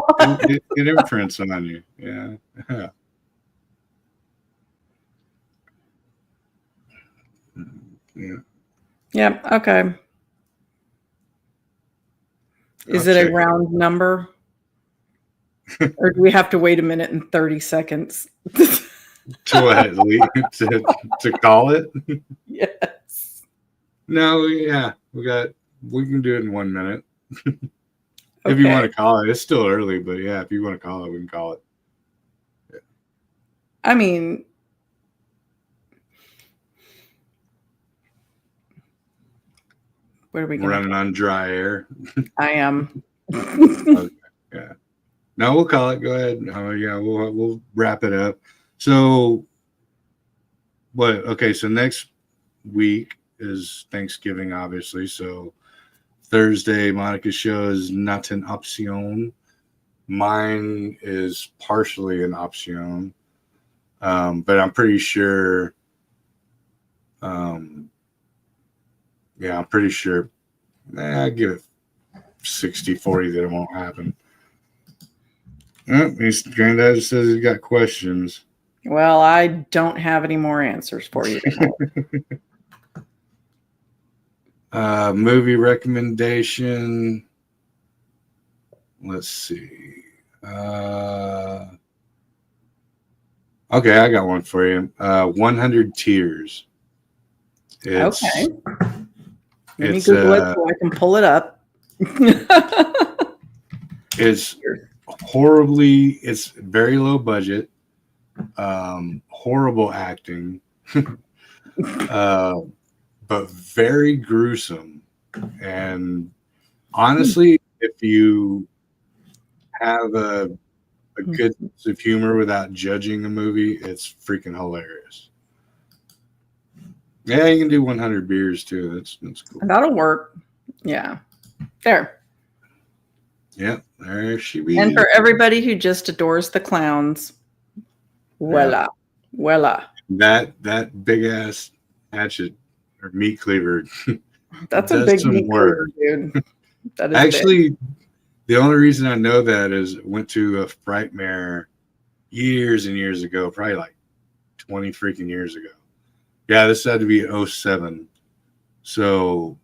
S1: It imprints on you. Yeah.
S2: Yeah. Okay. Is it a round number? Or do we have to wait a minute and 30 seconds?
S1: To call it?
S2: Yes.
S1: No, yeah. We can do it in 1 minute. If you want to call it. It's still early, but yeah, if you want to call it, we can call it. Yeah.
S2: I mean, what are we
S1: running on dry air?
S2: I am.
S1: Okay, yeah. No, we'll call it. Go ahead. We'll wrap it up. So what? Okay, so next week is Thanksgiving, obviously. So Thursday, Monica's show is not an option. Mine is partially an option, but I'm pretty sure. Yeah, I'm pretty sure. I give it 60-40 that it won't happen. His granddad says he's got questions.
S2: Well, I don't have any more answers for you.
S1: Movie recommendation. Let's see. Okay, I got one for you. 100 Tears. It's
S2: Okay. Let me
S1: it's
S2: Google it so I can pull it up.
S1: it's horribly. It's very low budget. Horrible acting. But very gruesome. And honestly, if you have a good sense of humor without judging a movie, it's freaking hilarious. Yeah, you can do 100 beers too. That's cool.
S2: That'll work. Yeah. There.
S1: Yep, there she be.
S2: And for everybody who just adores the clowns, voila. Voila.
S1: That big ass hatchet or meat cleaver.
S2: That's a
S1: does
S2: big
S1: some
S2: meat
S1: work.
S2: cleaver, dude. That is
S1: Actually,
S2: big.
S1: the only reason I know that is went to a Frightmare years and years ago, probably like 20 freaking years ago. Yeah, this had to be 07. So,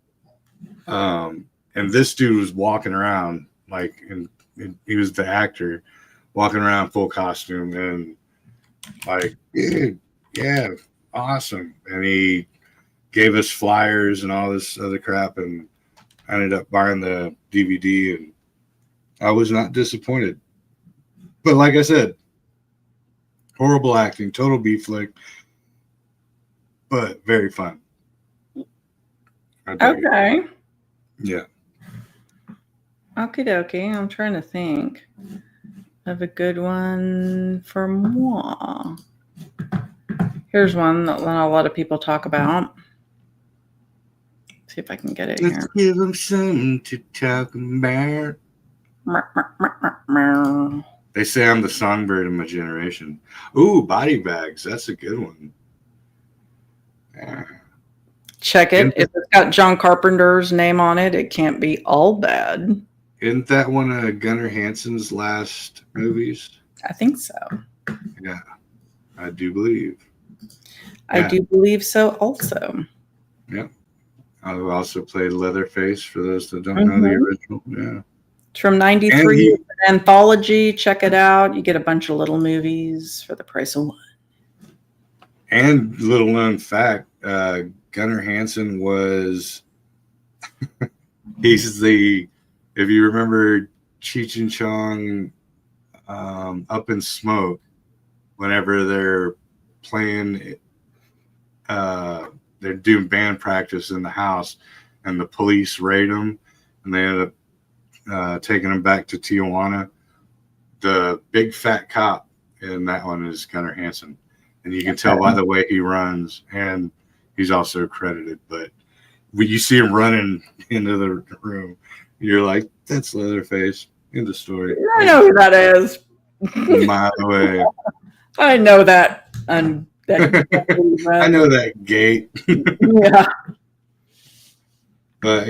S1: and this dude was walking around like, and he was the actor walking around full costume and like, dude, yeah, awesome. And he gave us flyers and all this other crap, and I ended up buying the DVD, and I was not disappointed. But like I said, horrible acting, total B flick, but very fun.
S2: Okay.
S1: Yeah.
S2: Okie dokie. I'm trying to think of a good one for moi. Here's one that not a lot of people talk about. See if I can get it
S1: Let's
S2: here.
S1: give them something to talk about. They say I'm the songbird of my generation. Ooh, Body Bags. That's a good one. Yeah.
S2: Check it. If it's got John Carpenter's name on it, it can't be all bad.
S1: Isn't that one of Gunnar Hansen's last movies?
S2: I think so.
S1: Yeah, I do believe.
S2: I do believe so also.
S1: Yep. I also played Leatherface for those that don't know the original. Yeah.
S2: It's from 93. It's an anthology. Check it out. You get a bunch of little movies for the price of one.
S1: And little known fact, Gunnar Hansen was he's the, if you remember Cheech and Chong Up in Smoke, whenever they're playing they're doing band practice in the house and the police raid them and they end up taking them back to Tijuana. The big fat cop in that one is Gunnar Hansen. And you can tell by the way he runs, and he's also credited. But when you see him running into the room, you're like, that's Leatherface. End of story.
S2: I know who that is.
S1: A mile away.
S2: I know that.
S1: I know that gate.
S2: Yeah.
S1: But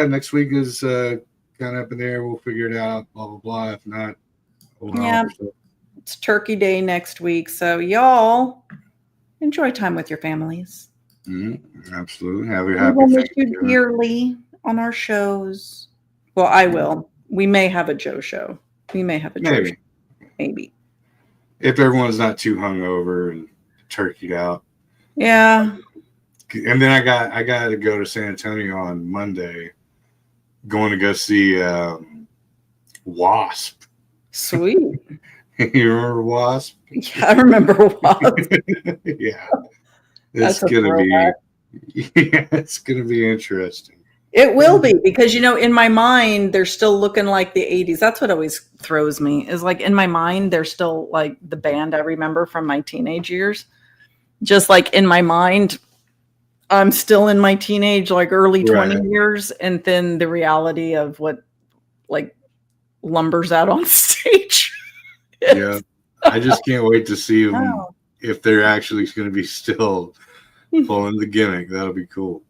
S1: next week is kind of up in there. We'll figure it out, blah, blah, blah. If not,
S2: yeah. It's Turkey Day next week. So y'all enjoy time with your families.
S1: Mm-hmm. Absolutely. Have a
S2: we
S1: happy
S2: will miss you dearly on our shows. Well, I will. We may have a Joe show. We may have a Joe show. Maybe.
S1: If everyone's not too hungover and turkeyed out.
S2: Yeah.
S1: And then I got to go to San Antonio on Monday, going to go see Wasp.
S2: Sweet.
S1: You remember Wasp?
S2: Yeah, I remember Wasp.
S1: Yeah. It's gonna be interesting.
S2: It will be, because in my mind they're still looking like the 80s. That's what always throws me, is like in my mind they're still like the band I remember from my teenage years. Just like in my mind I'm still in my teenage, like early 20 years, and then the reality of what like lumbers out on stage.
S1: Yeah, I just can't wait to see them if they're actually going to be still pulling the gimmick. That'll be cool.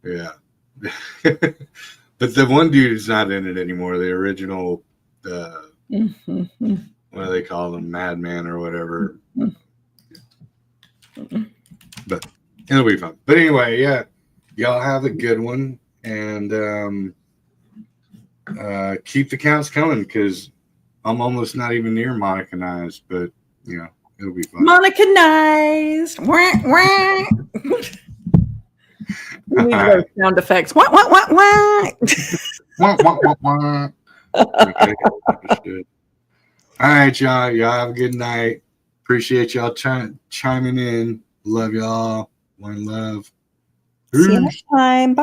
S1: Yeah. But the one dude is not in it anymore. The original, what do they call them? Madman or whatever. But it'll be fun. But anyway, yeah. Y'all have a good one. And keep the counts coming, because I'm almost not even near Monica-nized, but you know, it'll be fun.
S2: Monica-nized. Wah, wah. We need those sound effects. Wah, wah, wah, wah.
S1: Wah, wah, wah, wah. Okay, understood. All right, y'all. Y'all have a good night. Appreciate y'all chiming in. Love y'all. One love.
S2: See you next time. Bye.